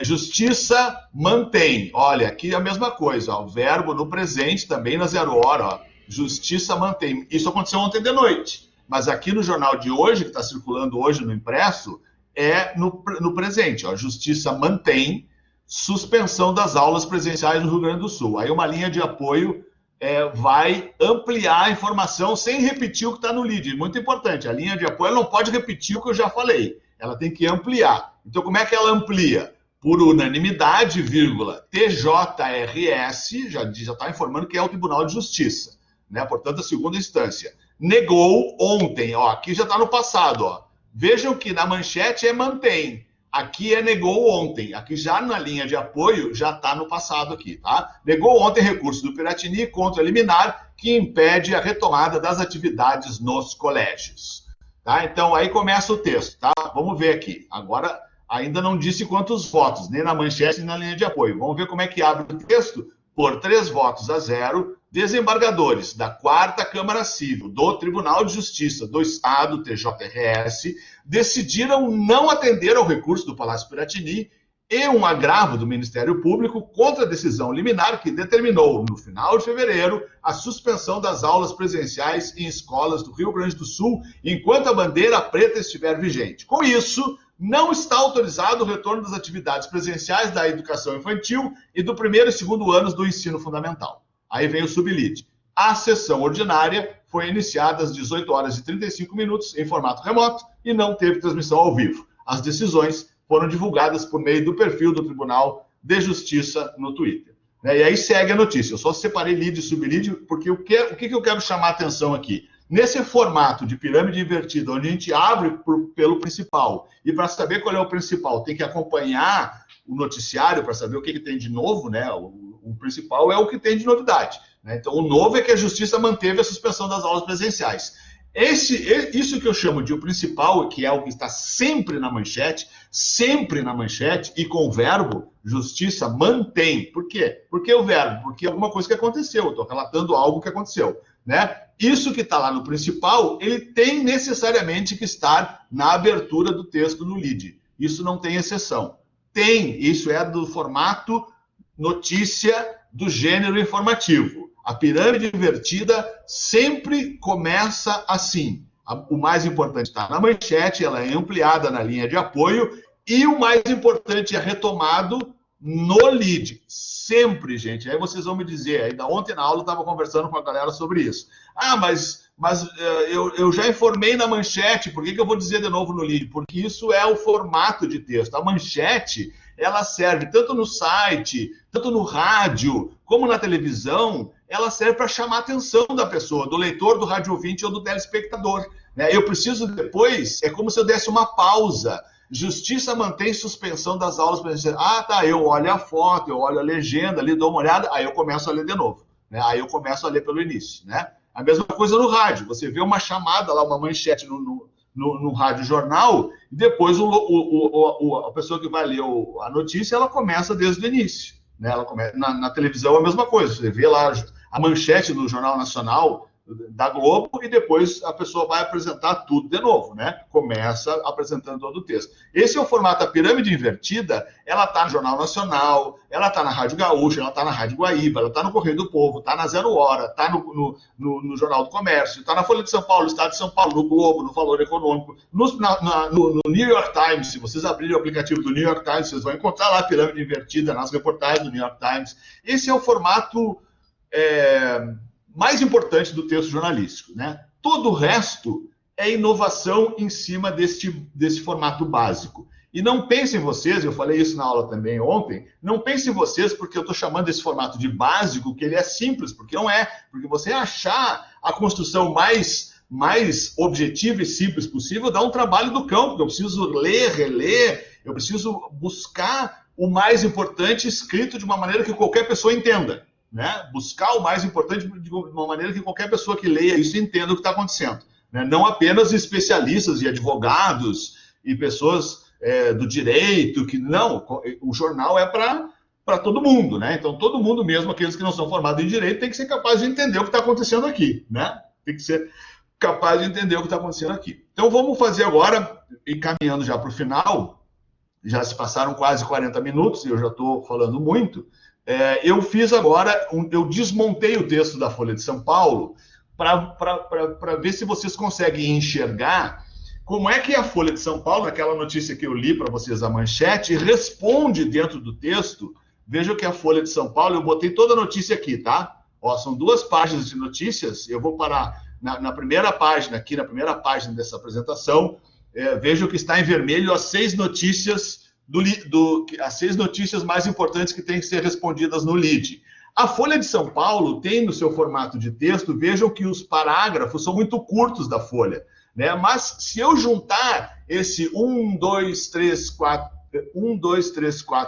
S1: Justiça mantém. Olha, aqui é a mesma coisa, ó, o verbo no presente também na 0 Hora, ó, justiça mantém. Isso aconteceu ontem de noite. Mas aqui no jornal de hoje, que está circulando hoje no impresso, é no presente. Ó, Justiça mantém suspensão das aulas presenciais no Rio Grande do Sul. Aí uma linha de apoio vai ampliar a informação sem repetir o que está no lead. Muito importante, a linha de apoio não pode repetir o que eu já falei. Ela tem que ampliar. Então, como é que ela amplia? Por unanimidade, vírgula, TJRS, já está informando que é o Tribunal de Justiça, né? Portanto, a segunda instância. Negou ontem, ó, aqui já está no passado, ó. Vejam que na manchete é mantém, aqui é negou ontem, aqui já na linha de apoio já está no passado aqui, tá? Negou ontem recurso do Piratini contra a liminar que impede a retomada das atividades nos colégios, tá? Então aí começa o texto, tá? Vamos ver aqui. Agora ainda não disse quantos votos, nem na manchete nem na linha de apoio. Vamos ver como é que abre o texto. Por 3 votos a 0, desembargadores da 4ª Câmara Civil do Tribunal de Justiça do Estado, TJRS, decidiram não atender ao recurso do Palácio Piratini e um agravo do Ministério Público contra a decisão liminar que determinou, no final de fevereiro, a suspensão das aulas presenciais em escolas do Rio Grande do Sul enquanto a bandeira preta estiver vigente. Com isso, não está autorizado o retorno das atividades presenciais da educação infantil e do 1º e 2º anos do ensino fundamental. Aí vem o sublide. A sessão ordinária foi iniciada às 18h35 em formato remoto e não teve transmissão ao vivo. As decisões foram divulgadas por meio do perfil do Tribunal de Justiça no Twitter. E aí segue a notícia. Eu só separei lead e sublide porque o que eu quero chamar a atenção aqui? Nesse formato de pirâmide invertida, onde a gente abre pelo principal, e para saber qual é o principal, tem que acompanhar o noticiário para saber o que tem de novo, né? O principal é o que tem de novidade, né? Então, o novo é que a Justiça manteve a suspensão das aulas presenciais. Isso que eu chamo de o principal, que é o que está sempre na manchete, e com o verbo, Justiça mantém. Por quê? Por que o verbo? Porque é alguma coisa que aconteceu, eu estou relatando algo que aconteceu, né? Isso que está lá no principal, ele tem necessariamente que estar na abertura do texto no lead. Isso não tem exceção. Tem, isso é do formato notícia do gênero informativo. A pirâmide invertida sempre começa assim. O mais importante está na manchete, ela é ampliada na linha de apoio, e o mais importante é retomado no lead. Sempre, gente. Aí vocês vão me dizer, ainda ontem na aula eu estava conversando com a galera sobre isso. Mas eu já informei na manchete, por que eu vou dizer de novo no lead? Porque isso é o formato de texto. A manchete, ela serve tanto no site, tanto no rádio, como na televisão, ela serve para chamar a atenção da pessoa, do leitor, do rádio ouvinte ou do telespectador, né? Eu preciso depois, é como se eu desse uma pausa. Justiça mantém suspensão das aulas presenciais. Tá, eu olho a foto, eu olho a legenda ali, dou uma olhada, aí eu começo a ler de novo, né? Aí eu começo a ler pelo início, né? A mesma coisa no rádio, você vê uma chamada lá, uma manchete no rádio jornal, e depois a pessoa que vai ler a notícia, ela começa desde o início, né? Ela começa, na televisão é a mesma coisa, você vê lá a manchete do Jornal Nacional da Globo e depois a pessoa vai apresentar tudo de novo, né? Começa apresentando todo o texto. Esse é o formato, a pirâmide invertida, ela está no Jornal Nacional, ela está na Rádio Gaúcha, ela está na Rádio Guaíba, ela está no Correio do Povo, está na 0 Hora, está no Jornal do Comércio, está na Folha de São Paulo, Estado de São Paulo, no Globo, no Valor Econômico, no New York Times. Se vocês abrirem o aplicativo do New York Times, vocês vão encontrar lá a pirâmide invertida nas reportagens do New York Times. Esse é o formato mais importante do texto jornalístico, né? Todo o resto é inovação em cima desse formato básico. E não pensem vocês, eu falei isso na aula também ontem, não pensem vocês porque eu estou chamando esse formato de básico, que ele é simples, porque não é. Porque você achar a construção mais objetiva e simples possível dá um trabalho do cão, porque eu preciso ler, reler, eu preciso buscar o mais importante escrito de uma maneira que qualquer pessoa entenda. Né? Buscar o mais importante de uma maneira que qualquer pessoa que leia isso entenda o que está acontecendo. Né? Não apenas especialistas e advogados e pessoas do direito, que não, o jornal é para todo mundo, né? Então todo mundo, mesmo aqueles que não são formados em direito, tem que ser capaz de entender o que está acontecendo aqui, né? Tem que ser capaz de entender o que está acontecendo aqui. Então vamos fazer agora, encaminhando já para o final, já se passaram quase 40 minutos e eu já estou falando muito. Eu fiz agora, eu desmontei o texto da Folha de São Paulo para ver se vocês conseguem enxergar como é que a Folha de São Paulo, naquela notícia que eu li para vocês, a manchete, responde dentro do texto. Vejam que a Folha de São Paulo, eu botei toda a notícia aqui, tá? Ó, são 2 páginas de notícias, eu vou parar na primeira página, aqui na primeira página dessa apresentação, vejam que está em vermelho as 6 notícias as 6 notícias mais importantes que têm que ser respondidas no lead. A Folha de São Paulo tem no seu formato de texto, vejam que os parágrafos são muito curtos da Folha. Né? Mas se eu juntar esse 1, 2, 3, 4,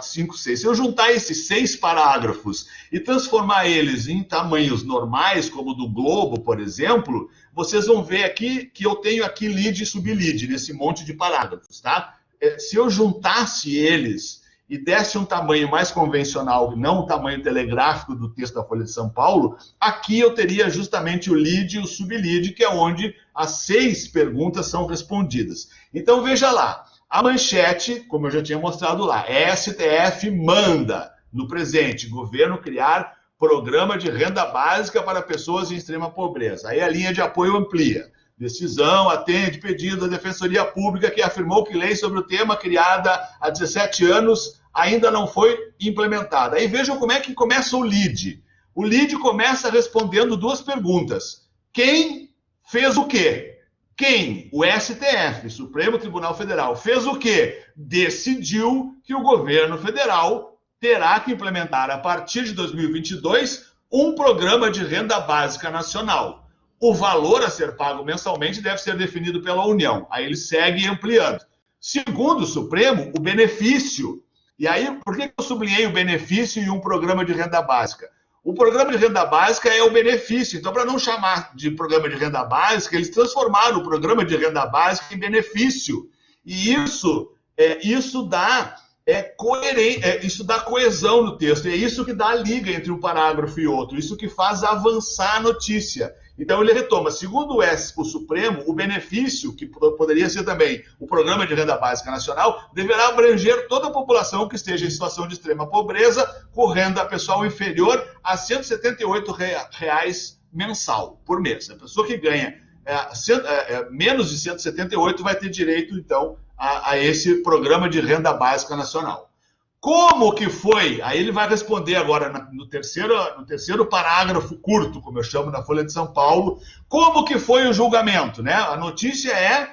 S1: 5, 6, se eu juntar esses 6 parágrafos e transformar eles em tamanhos normais, como o do Globo, por exemplo, vocês vão ver aqui que eu tenho aqui lead e sublead, nesse monte de parágrafos, tá? Se eu juntasse eles e desse um tamanho mais convencional, não o tamanho telegráfico do texto da Folha de São Paulo, aqui eu teria justamente o lead e o sublead, que é onde as 6 perguntas são respondidas. Então, veja lá, a manchete, como eu já tinha mostrado lá, STF manda, no presente, governo criar programa de renda básica para pessoas em extrema pobreza. Aí a linha de apoio amplia. Decisão atende pedido da Defensoria Pública, que afirmou que lei sobre o tema, criada há 17 anos, ainda não foi implementada. Aí vejam como é que começa o lead. O lead começa respondendo 2 perguntas. Quem fez o quê? Quem? O STF, Supremo Tribunal Federal, fez o quê? Decidiu que o governo federal terá que implementar, a partir de 2022, um programa de renda básica nacional. O valor a ser pago mensalmente deve ser definido pela União. Aí ele segue ampliando. Segundo o Supremo, o benefício. E aí, por que eu sublinhei o benefício e um programa de renda básica? O programa de renda básica é o benefício. Então, para não chamar de programa de renda básica, eles transformaram o programa de renda básica em benefício. E isso dá isso dá coesão no texto. É isso que dá a liga entre um parágrafo e outro. Isso que faz avançar a notícia. Então, ele retoma, segundo o Supremo, o benefício, que poderia ser também o Programa de Renda Básica Nacional, deverá abranger toda a população que esteja em situação de extrema pobreza, com renda pessoal inferior a R$ 178 mensal, por mês. A pessoa que ganha menos de 178 vai ter direito, então, a esse Programa de Renda Básica Nacional. Como que foi? Aí ele vai responder agora no terceiro parágrafo curto, como eu chamo na Folha de São Paulo, como que foi o julgamento, né? A notícia é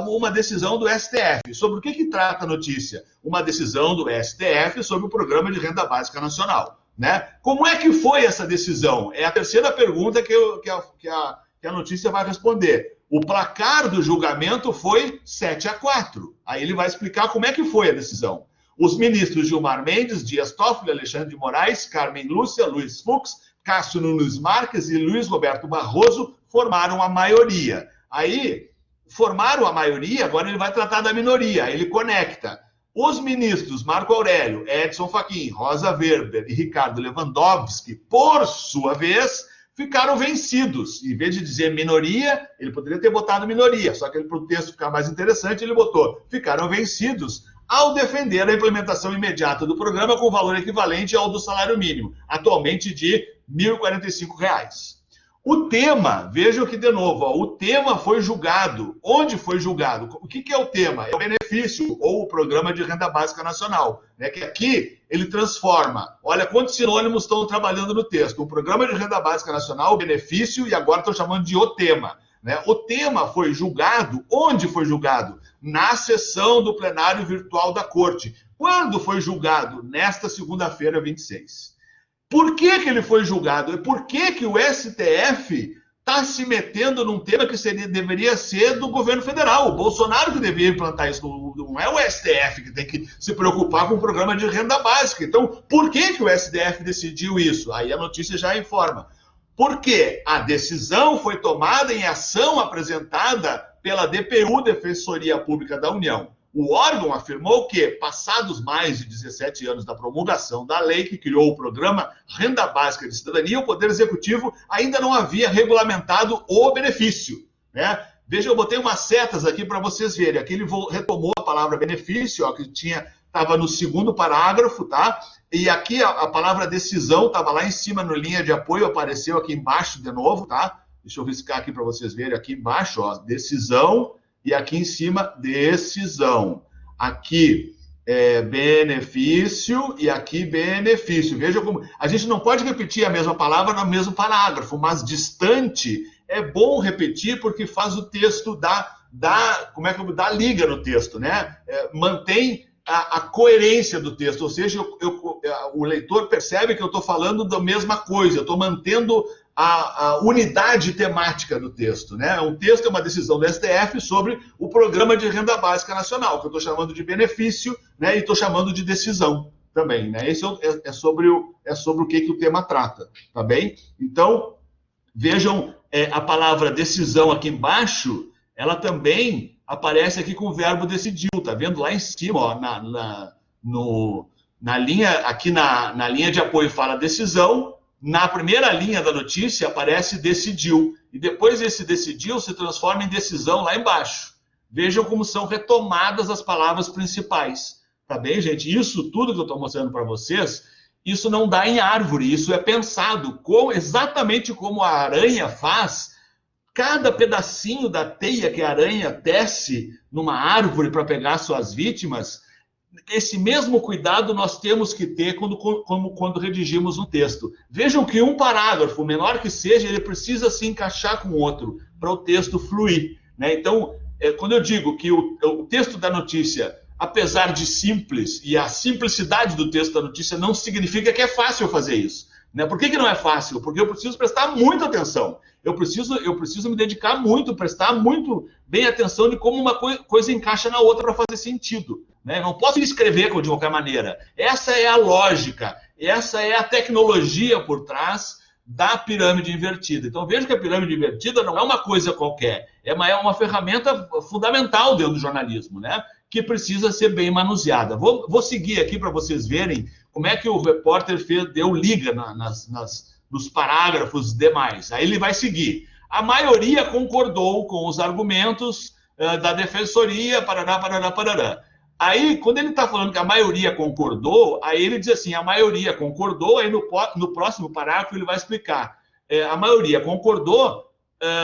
S1: uma decisão do STF. Sobre o que trata a notícia? Uma decisão do STF sobre o Programa de Renda Básica Nacional, né? Como é que foi essa decisão? É a terceira pergunta que a notícia vai responder. O placar do julgamento foi 7-4. Aí ele vai explicar como é que foi a decisão. Os ministros Gilmar Mendes, Dias Toffoli, Alexandre de Moraes, Carmen Lúcia, Luiz Fux, Cássio Nunes Marques e Luiz Roberto Barroso formaram a maioria. Aí, formaram a maioria, agora ele vai tratar da minoria. Aí ele conecta. Os ministros Marco Aurélio, Edson Fachin, Rosa Weber e Ricardo Lewandowski, por sua vez, ficaram vencidos. Em vez de dizer minoria, ele poderia ter botado minoria, só que para o texto ficar mais interessante, ele botou ficaram vencidos ao defender a implementação imediata do programa com valor equivalente ao do salário mínimo, atualmente de R$ 1.045. O tema, vejam que de novo, o tema foi julgado. Onde foi julgado? O que é o tema? É o benefício ou o Programa de Renda Básica Nacional, né? Que aqui ele transforma. Olha quantos sinônimos estão trabalhando no texto. O Programa de Renda Básica Nacional, o benefício, e agora estão chamando de o tema. né? O tema foi julgado, onde foi julgado? Na sessão do plenário virtual da Corte. Quando foi julgado? Nesta segunda-feira, 26. Por que ele foi julgado? E por que o STF está se metendo num tema que deveria ser do governo federal? O Bolsonaro que deveria implantar isso, não é o STF que tem que se preocupar com o programa de renda básica. Então, por que o STF decidiu isso? Aí a notícia já informa. Porque a decisão foi tomada em ação apresentada pela DPU, Defensoria Pública da União. O órgão afirmou que, passados mais de 17 anos da promulgação da lei que criou o programa Renda Básica de Cidadania, o Poder Executivo ainda não havia regulamentado o benefício, né? Veja, eu botei umas setas aqui para vocês verem. Aqui ele retomou a palavra benefício, ó, que estava no segundo parágrafo, tá? E aqui a palavra decisão estava lá em cima no linha de apoio, apareceu aqui embaixo de novo, tá? Deixa eu riscar aqui para vocês verem, aqui embaixo, ó, decisão, e aqui em cima, decisão. Aqui benefício e aqui benefício. Veja como a gente não pode repetir a mesma palavra no mesmo parágrafo, mas distante é bom repetir porque faz o texto dar liga no texto, né? Mantém a coerência do texto, ou seja, o leitor percebe que eu estou falando da mesma coisa, eu estou mantendo a unidade temática do texto, né? Um texto é uma decisão do STF sobre o Programa de Renda Básica Nacional, que eu estou chamando de benefício, né? E estou chamando de decisão também, né? Esse é sobre o que o tema trata, tá bem? Então, vejam a palavra decisão aqui embaixo, ela também aparece aqui com o verbo decidiu, tá vendo? Lá em cima, ó, na linha de apoio fala decisão, na primeira linha da notícia aparece decidiu, e depois esse decidiu se transforma em decisão lá embaixo. Vejam como são retomadas as palavras principais, tá bem, gente? Isso tudo que eu estou mostrando para vocês, isso não dá em árvore, isso é pensado, exatamente como a aranha faz. Cada pedacinho da teia que a aranha tece numa árvore para pegar suas vítimas, esse mesmo cuidado nós temos que ter quando redigimos um texto. Vejam que um parágrafo, menor que seja, ele precisa se encaixar com o outro para o texto fluir, né? Então, quando eu digo que o texto da notícia, apesar de simples, e a simplicidade do texto da notícia não significa que é fácil fazer isso, né? Por que não é fácil? Porque eu preciso prestar muita atenção. Eu preciso me dedicar muito, prestar muito bem atenção de como uma coisa encaixa na outra para fazer sentido, né? Não posso escrever de qualquer maneira. Essa é a lógica, essa é a tecnologia por trás da pirâmide invertida. Então veja que a pirâmide invertida não é uma coisa qualquer, é uma ferramenta fundamental dentro do jornalismo, né? Que precisa ser bem manuseada. Vou seguir aqui para vocês verem como é que o repórter deu liga nos parágrafos demais. Aí ele vai seguir. A maioria concordou com os argumentos da defensoria, parará, parará, parará. Aí, quando ele está falando que a maioria concordou, aí ele diz assim, a maioria concordou, aí no próximo parágrafo ele vai explicar. A maioria concordou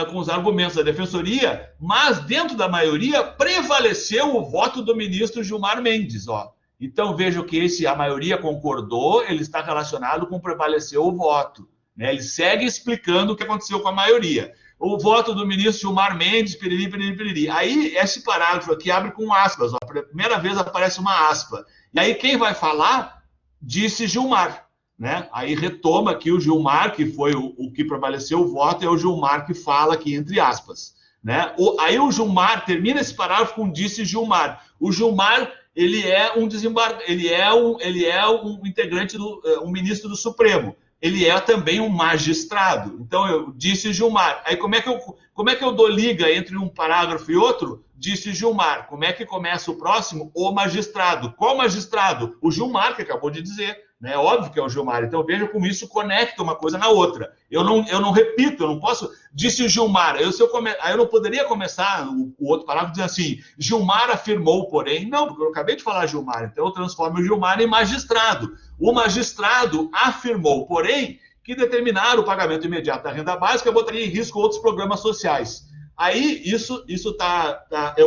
S1: com os argumentos da defensoria, mas dentro da maioria prevaleceu o voto do ministro Gilmar Mendes, ó. Então, vejam que a maioria concordou, ele está relacionado com prevaleceu o voto, né? Ele segue explicando o que aconteceu com a maioria. O voto do ministro Gilmar Mendes, piriri, piriri, piriri. Aí, esse parágrafo aqui abre com aspas, ó. Pela primeira vez aparece uma aspa. E aí, quem vai falar, disse Gilmar, né? Aí retoma aqui o Gilmar, que foi o que prevaleceu o voto, é o Gilmar que fala aqui entre aspas, né? Aí o Gilmar termina esse parágrafo com disse Gilmar. O Gilmar, ele é um integrante um ministro do Supremo. Ele é também um magistrado. Então eu disse Gilmar. Aí como é que eu dou liga entre um parágrafo e outro? Disse Gilmar. Como é que começa o próximo? O magistrado. Qual magistrado? O Gilmar, que acabou de dizer. É óbvio que é o Gilmar. Então veja como isso conecta uma coisa na outra. Eu não repito, eu não posso. Disse o Gilmar. Aí eu não poderia começar o outro parágrafo dizendo assim: Gilmar afirmou, porém. Não, porque eu acabei de falar Gilmar. Então eu transformo o Gilmar em magistrado. O magistrado afirmou, porém, que determinar o pagamento imediato da renda básica botaria em risco outros programas sociais. Aí isso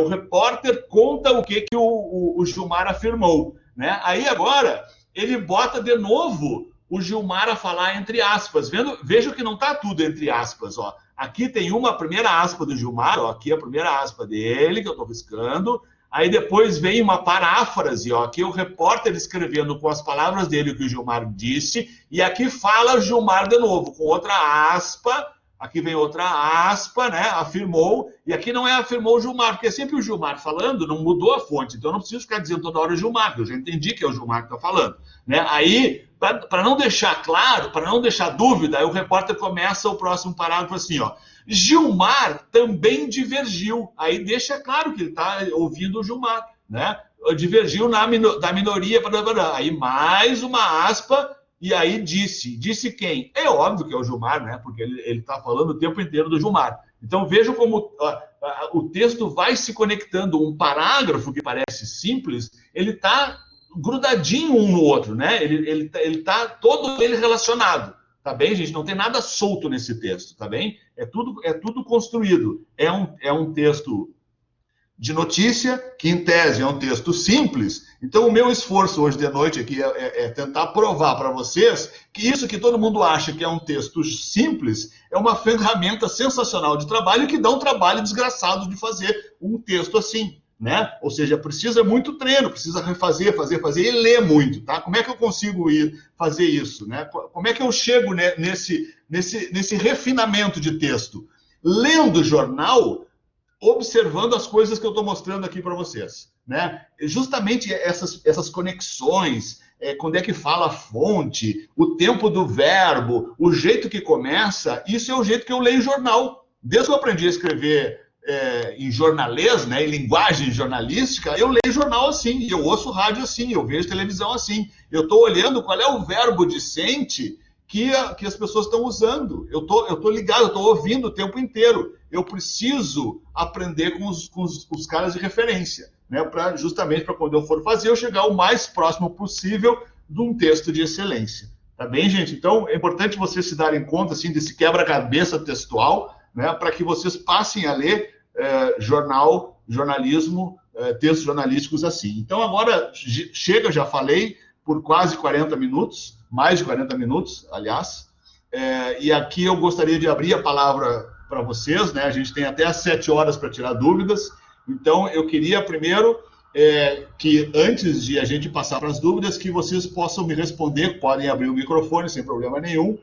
S1: o repórter conta o que o Gilmar afirmou, né? Aí agora ele bota de novo o Gilmar a falar entre aspas. Veja que não está tudo entre aspas. Ó. Aqui tem uma primeira aspa do Gilmar, ó, aqui a primeira aspa dele, que eu estou riscando. Aí depois vem uma paráfrase, ó, aqui o repórter escrevendo com as palavras dele o que o Gilmar disse, e aqui fala Gilmar de novo, com outra aspa. Aqui vem outra aspa, né? Afirmou, e aqui não é afirmou o Gilmar, porque é sempre o Gilmar falando, não mudou a fonte, então eu não preciso ficar dizendo toda hora o Gilmar, eu já entendi que é o Gilmar que está falando. Né? Aí, para não deixar claro, para não deixar dúvida, aí o repórter começa o próximo parágrafo assim, ó. Gilmar também divergiu. Aí deixa claro que ele está ouvindo o Gilmar, né? Divergiu da minoria, aí mais uma aspa. E aí disse quem? É óbvio que é o Gilmar, né? Porque ele está falando o tempo inteiro do Gilmar. Então vejam como o texto vai se conectando. Um parágrafo que parece simples, ele está grudadinho um no outro, né? Ele está todo ele relacionado, tá bem, gente? Não tem nada solto nesse texto, tá bem? É tudo construído. É um texto de notícia, que em tese é um texto simples. Então o meu esforço hoje de noite aqui é tentar provar para vocês que isso que todo mundo acha que é um texto simples é uma ferramenta sensacional de trabalho que dá um trabalho desgraçado de fazer um texto assim, né? Ou seja, precisa muito treino, precisa refazer, fazer e ler muito, tá? Como é que eu consigo fazer isso, né? Como é que eu chego nesse refinamento de texto? Lendo jornal, observando as coisas que eu estou mostrando aqui para vocês, né? Justamente essas conexões, quando é que fala a fonte, o tempo do verbo, o jeito que começa, isso é o jeito que eu leio jornal. Desde que eu aprendi a escrever em jornalês, né, em linguagem jornalística, eu leio jornal assim, eu ouço rádio assim, eu vejo televisão assim. Eu estou olhando qual é o verbo dicente que as pessoas estão usando. Eu tô ligado, eu estou ouvindo o tempo inteiro. Eu preciso aprender com os caras de referência, né? Justamente para quando eu for fazer, eu chegar o mais próximo possível de um texto de excelência. Tá bem, gente? Então, é importante vocês se darem conta assim, desse quebra-cabeça textual, né? Para que vocês passem a ler jornalismo, textos jornalísticos assim. Então, agora, chega, já falei, por quase 40 minutos, mais de 40 minutos, aliás, e aqui eu gostaria de abrir a palavra para vocês, né? A gente tem até às 7 horas para tirar dúvidas, então eu queria primeiro que antes de a gente passar para as dúvidas, que vocês possam me responder, podem abrir o microfone sem problema nenhum,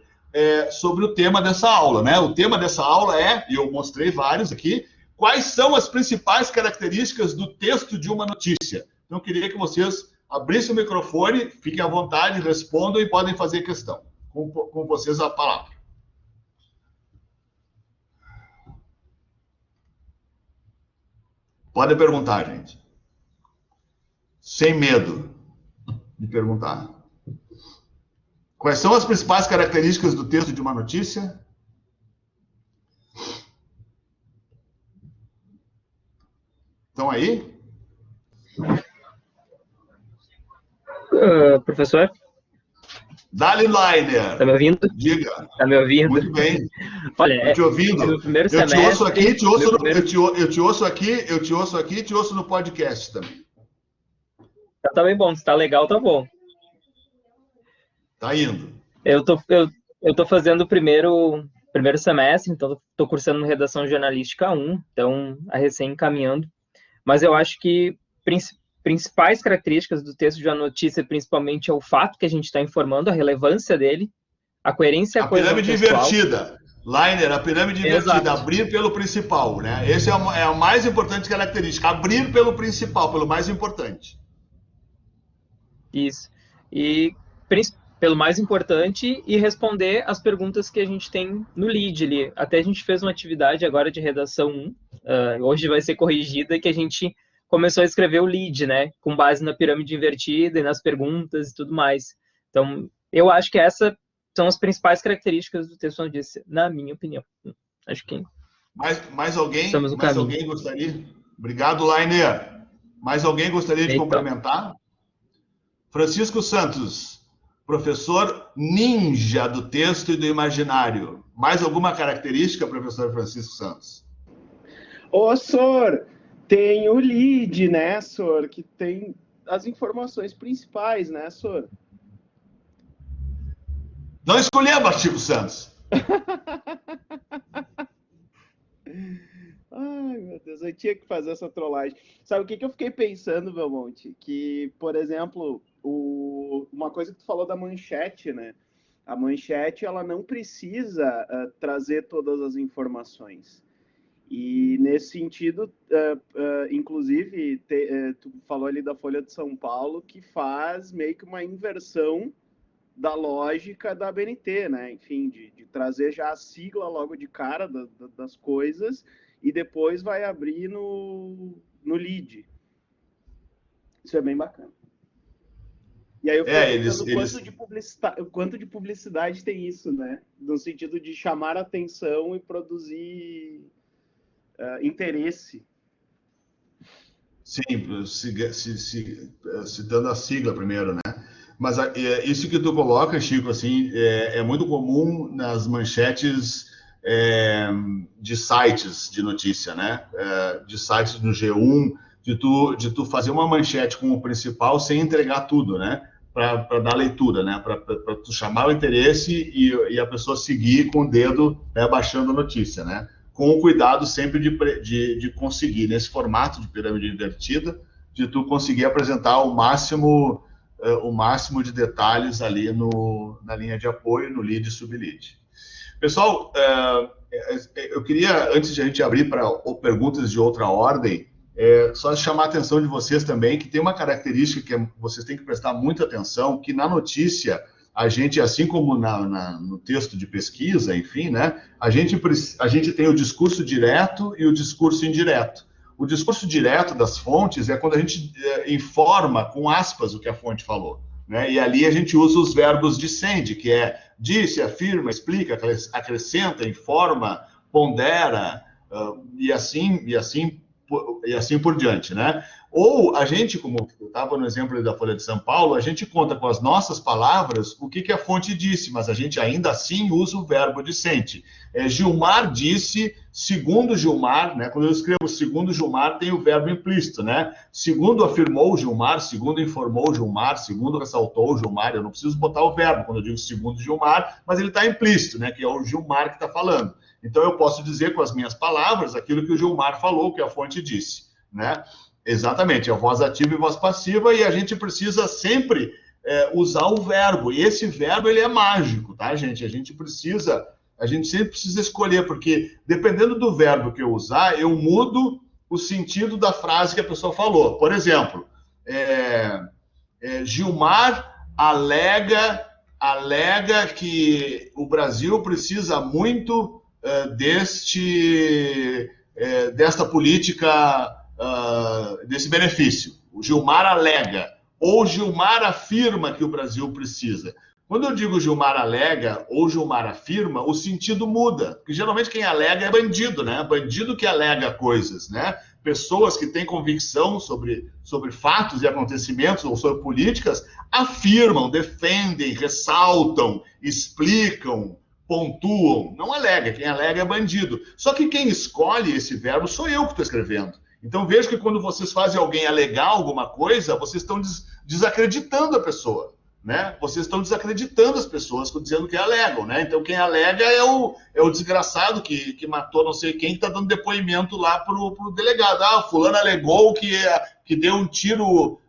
S1: sobre o tema dessa aula, né? O tema dessa aula e eu mostrei vários aqui, quais são as principais características do texto de uma notícia. Então eu queria que vocês abrissem o microfone, fiquem à vontade, respondam e podem fazer questão. Com vocês a palavra. Podem perguntar, gente. Sem medo de perguntar. Quais são as principais características do texto de uma notícia? Estão aí?
S2: Professor?
S1: Dali Liner.
S2: Tá me ouvindo?
S1: Diga.
S2: Tá me ouvindo?
S1: Muito bem.
S2: Olha,
S1: Estou te ouvindo.
S2: no primeiro
S1: Eu
S2: semestre,
S1: te ouço aqui, eu te ouço aqui, te ouço no podcast também.
S2: Tá bem bom, se tá legal, tá bom.
S1: Tá indo.
S2: Eu tô fazendo o primeiro semestre, então tô cursando Redação Jornalística 1, então a recém encaminhando. Mas eu acho que principais características do texto de uma notícia, principalmente, é o fato que a gente está informando, a relevância dele, a coerência e a coesão
S1: pirâmide
S2: textual.
S1: Invertida. Liner, a pirâmide invertida,
S2: Exato.
S1: Abrir pelo principal, né? Essa é a mais importante característica, abrir pelo principal, pelo mais importante.
S2: Isso. E pelo mais importante, e responder as perguntas que a gente tem no lead ali. Até a gente fez uma atividade agora de redação 1, hoje vai ser corrigida, que a gente começou a escrever o lead, né? Com base na pirâmide invertida e nas perguntas e tudo mais. Então, eu acho que essas são as principais características do texto de notícia, na minha opinião. Acho que
S1: mais alguém gostaria? Obrigado, Liner. Mais alguém gostaria de complementar? Francisco Santos, professor ninja do texto e do imaginário. Mais alguma característica, professor Francisco Santos?
S3: Sor, tem o lead, né, Sor? Que tem as informações principais, né, Sor?
S1: Não escolhemos Chico Santos.
S3: Ai, meu Deus, eu tinha que fazer essa trollagem. Sabe o que eu fiquei pensando, Belmonte? Que, por exemplo, uma coisa que tu falou da manchete, né? A manchete, ela não precisa trazer todas as informações. E, nesse sentido, inclusive, tu falou ali da Folha de São Paulo, que faz meio que uma inversão da lógica da BNT, né? Enfim, de trazer já a sigla logo de cara das coisas e depois vai abrir no lead. Isso é bem bacana. E aí eu fiquei pensando quanto de publicidade tem isso, né? No sentido de chamar atenção e produzir interesse.
S1: Sim, citando a sigla primeiro, né? Mas isso que tu coloca, Chico, assim, é muito comum nas manchetes de sites de notícia, né? De sites no G1, de tu fazer uma manchete como principal sem entregar tudo, né? Para dar leitura, né? Para tu chamar o interesse e a pessoa seguir com o dedo, né, baixando a notícia, né? Com o cuidado sempre de conseguir, nesse formato de pirâmide invertida, de tu conseguir apresentar o máximo de detalhes ali na linha de apoio, no lead e sublead. Pessoal, eu queria, antes de a gente abrir para perguntas de outra ordem, só chamar a atenção de vocês também, que tem uma característica que vocês têm que prestar muita atenção, que na notícia, a gente, assim como no texto de pesquisa, enfim, né, a gente tem o discurso direto e o discurso indireto. O discurso direto das fontes é quando a gente informa com aspas o que a fonte falou, né? E ali a gente usa os verbos dissende, que é disse, afirma, explica, acrescenta, informa, pondera, e assim por diante, né? Ou a gente, como eu estava no exemplo da Folha de São Paulo, a gente conta com as nossas palavras o que a fonte disse, mas a gente ainda assim usa o verbo dissente. Gilmar disse, segundo Gilmar, né? Quando eu escrevo segundo Gilmar, tem o verbo implícito, né? Segundo afirmou Gilmar, segundo informou Gilmar, segundo ressaltou Gilmar, eu não preciso botar o verbo quando eu digo segundo Gilmar, mas ele está implícito, né? Que é o Gilmar que está falando. Então eu posso dizer com as minhas palavras aquilo que o Gilmar falou, que a fonte disse, né? Exatamente, é voz ativa e voz passiva, e a gente precisa sempre usar o verbo. E esse verbo, ele é mágico, tá, gente? A gente sempre precisa escolher, porque dependendo do verbo que eu usar, eu mudo o sentido da frase que a pessoa falou. Por exemplo, Gilmar alega que o Brasil precisa muito desta política, desse benefício. O Gilmar alega, ou Gilmar afirma que o Brasil precisa. Quando eu digo Gilmar alega ou Gilmar afirma, o sentido muda. Porque geralmente quem alega é bandido, né? Bandido que alega coisas, né? Pessoas que têm convicção sobre fatos e acontecimentos ou sobre políticas afirmam, defendem, ressaltam, explicam, pontuam. Não alega. Quem alega é bandido. Só que quem escolhe esse verbo sou eu que estou escrevendo. Então vejo que quando vocês fazem alguém alegar alguma coisa, vocês estão desacreditando a pessoa, né? Vocês estão desacreditando as pessoas dizendo que alegam, né? Então quem alega é o desgraçado que matou não sei quem, que está dando depoimento lá pro delegado. Fulano alegou que deu um tiro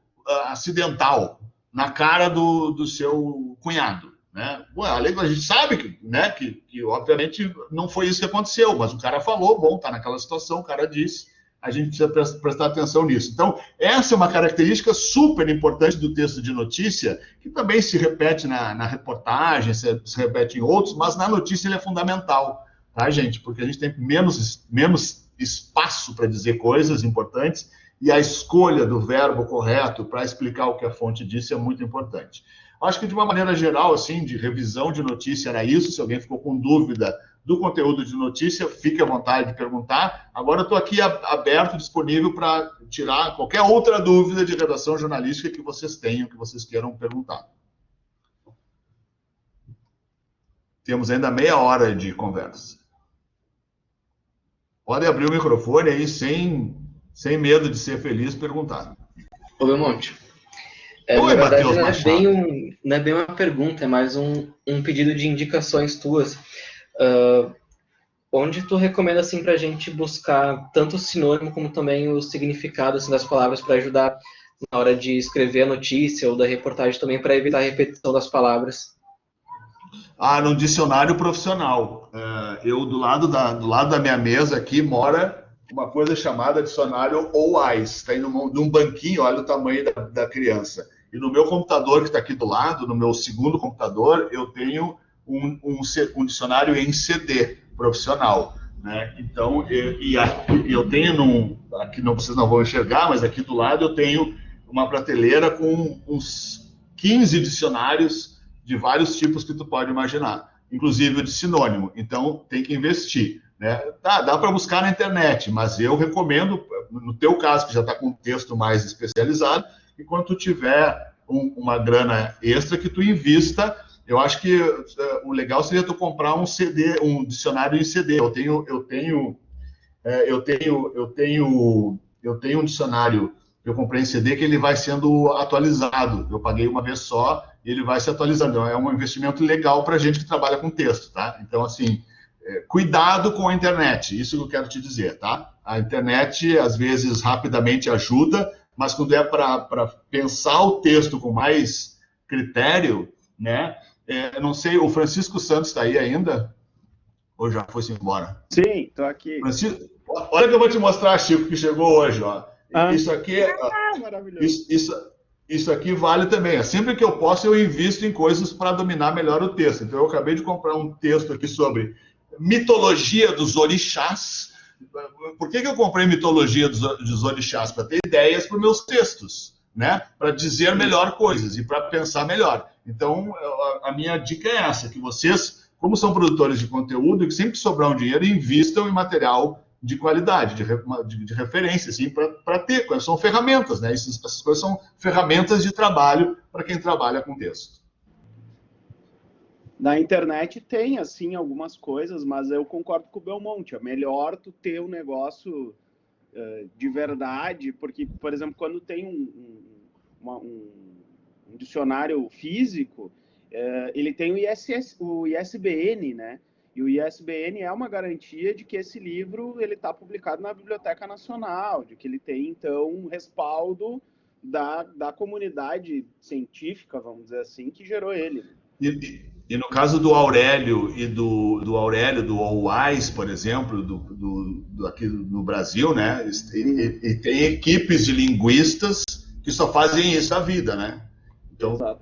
S1: acidental na cara do seu cunhado, né? A gente sabe que obviamente não foi isso que aconteceu, mas o cara falou, bom, tá naquela situação, o cara disse. A gente precisa prestar atenção nisso. Então, essa é uma característica super importante do texto de notícia, que também se repete na reportagem, se repete em outros, mas na notícia ele é fundamental, tá, gente? Porque a gente tem menos espaço para dizer coisas importantes e a escolha do verbo correto para explicar o que a fonte disse é muito importante. Acho que, de uma maneira geral, assim, de revisão de notícia, era isso. Se alguém ficou com dúvida do conteúdo de notícia, fique à vontade de perguntar. Agora eu estou aqui aberto, disponível para tirar qualquer outra dúvida de redação jornalística que vocês tenham, que vocês queiram perguntar. Temos ainda meia hora de conversa. Podem abrir o microfone aí sem medo de ser feliz, perguntar.
S4: Ô, Belmonte,
S1: Oi,
S4: Na verdade,
S1: Matheus Machado.
S4: não é bem uma pergunta, é mais um pedido de indicações tuas. Ah, onde tu recomenda assim, para a gente buscar tanto o sinônimo como também o significado assim, das palavras para ajudar na hora de escrever a notícia ou da reportagem também para evitar a repetição das palavras?
S1: No dicionário profissional. Eu, do lado da minha mesa aqui, mora uma coisa chamada dicionário OWISE. Tem num banquinho, olha o tamanho da criança. E no meu computador, que está aqui do lado, no meu segundo computador, eu tenho um dicionário em CD profissional. Né? Então, eu tenho, aqui não, vocês não vão enxergar, mas aqui do lado eu tenho uma prateleira com uns 15 dicionários de vários tipos que tu pode imaginar, inclusive o de sinônimo. Então, tem que investir. Né? Dá para buscar na internet, mas eu recomendo, no teu caso, que já está com um texto mais especializado, que quando tu tiver uma grana extra, que tu invista. Eu acho que o legal seria tu comprar um CD, um dicionário em CD. Eu tenho um dicionário que eu comprei em CD que ele vai sendo atualizado. Eu paguei uma vez só e ele vai se atualizando. Então, é um investimento legal para gente que trabalha com texto, tá? Então, assim, cuidado com a internet, isso que eu quero te dizer, tá? A internet, às vezes, rapidamente ajuda, mas quando é para pensar o texto com mais critério, né? Não sei, o Francisco Santos está aí ainda? Ou já foi-se embora?
S3: Sim, estou aqui.
S1: Francisco, olha que eu vou te mostrar, Chico, que chegou hoje. Ó. Isso aqui
S3: maravilhoso.
S1: Isso aqui vale também. Sempre que eu posso, eu invisto em coisas para dominar melhor o texto. Então, eu acabei de comprar um texto aqui sobre mitologia dos orixás. Por que eu comprei mitologia dos orixás? Para ter ideias para os meus textos, né? Para dizer melhor coisas e para pensar melhor. Então, a minha dica é essa, que vocês, como são produtores de conteúdo, que sempre que sobrar um dinheiro, invistam em material de qualidade, de referência, assim, para ter. São ferramentas, né? Essas coisas são ferramentas de trabalho para quem trabalha com texto.
S3: Na internet tem, assim, algumas coisas, mas eu concordo com o Belmonte. É melhor tu ter um negócio de verdade, porque, por exemplo, quando tem um dicionário físico, ele tem o ISBN, né? E o ISBN é uma garantia de que esse livro ele está publicado na Biblioteca Nacional, de que ele tem, então, um respaldo da comunidade científica, vamos dizer assim, que gerou ele.
S1: E no caso do Aurélio e do Aurélio, do OWISE, por exemplo, aqui no Brasil, né? E tem equipes de linguistas que só fazem isso da vida, né? Então,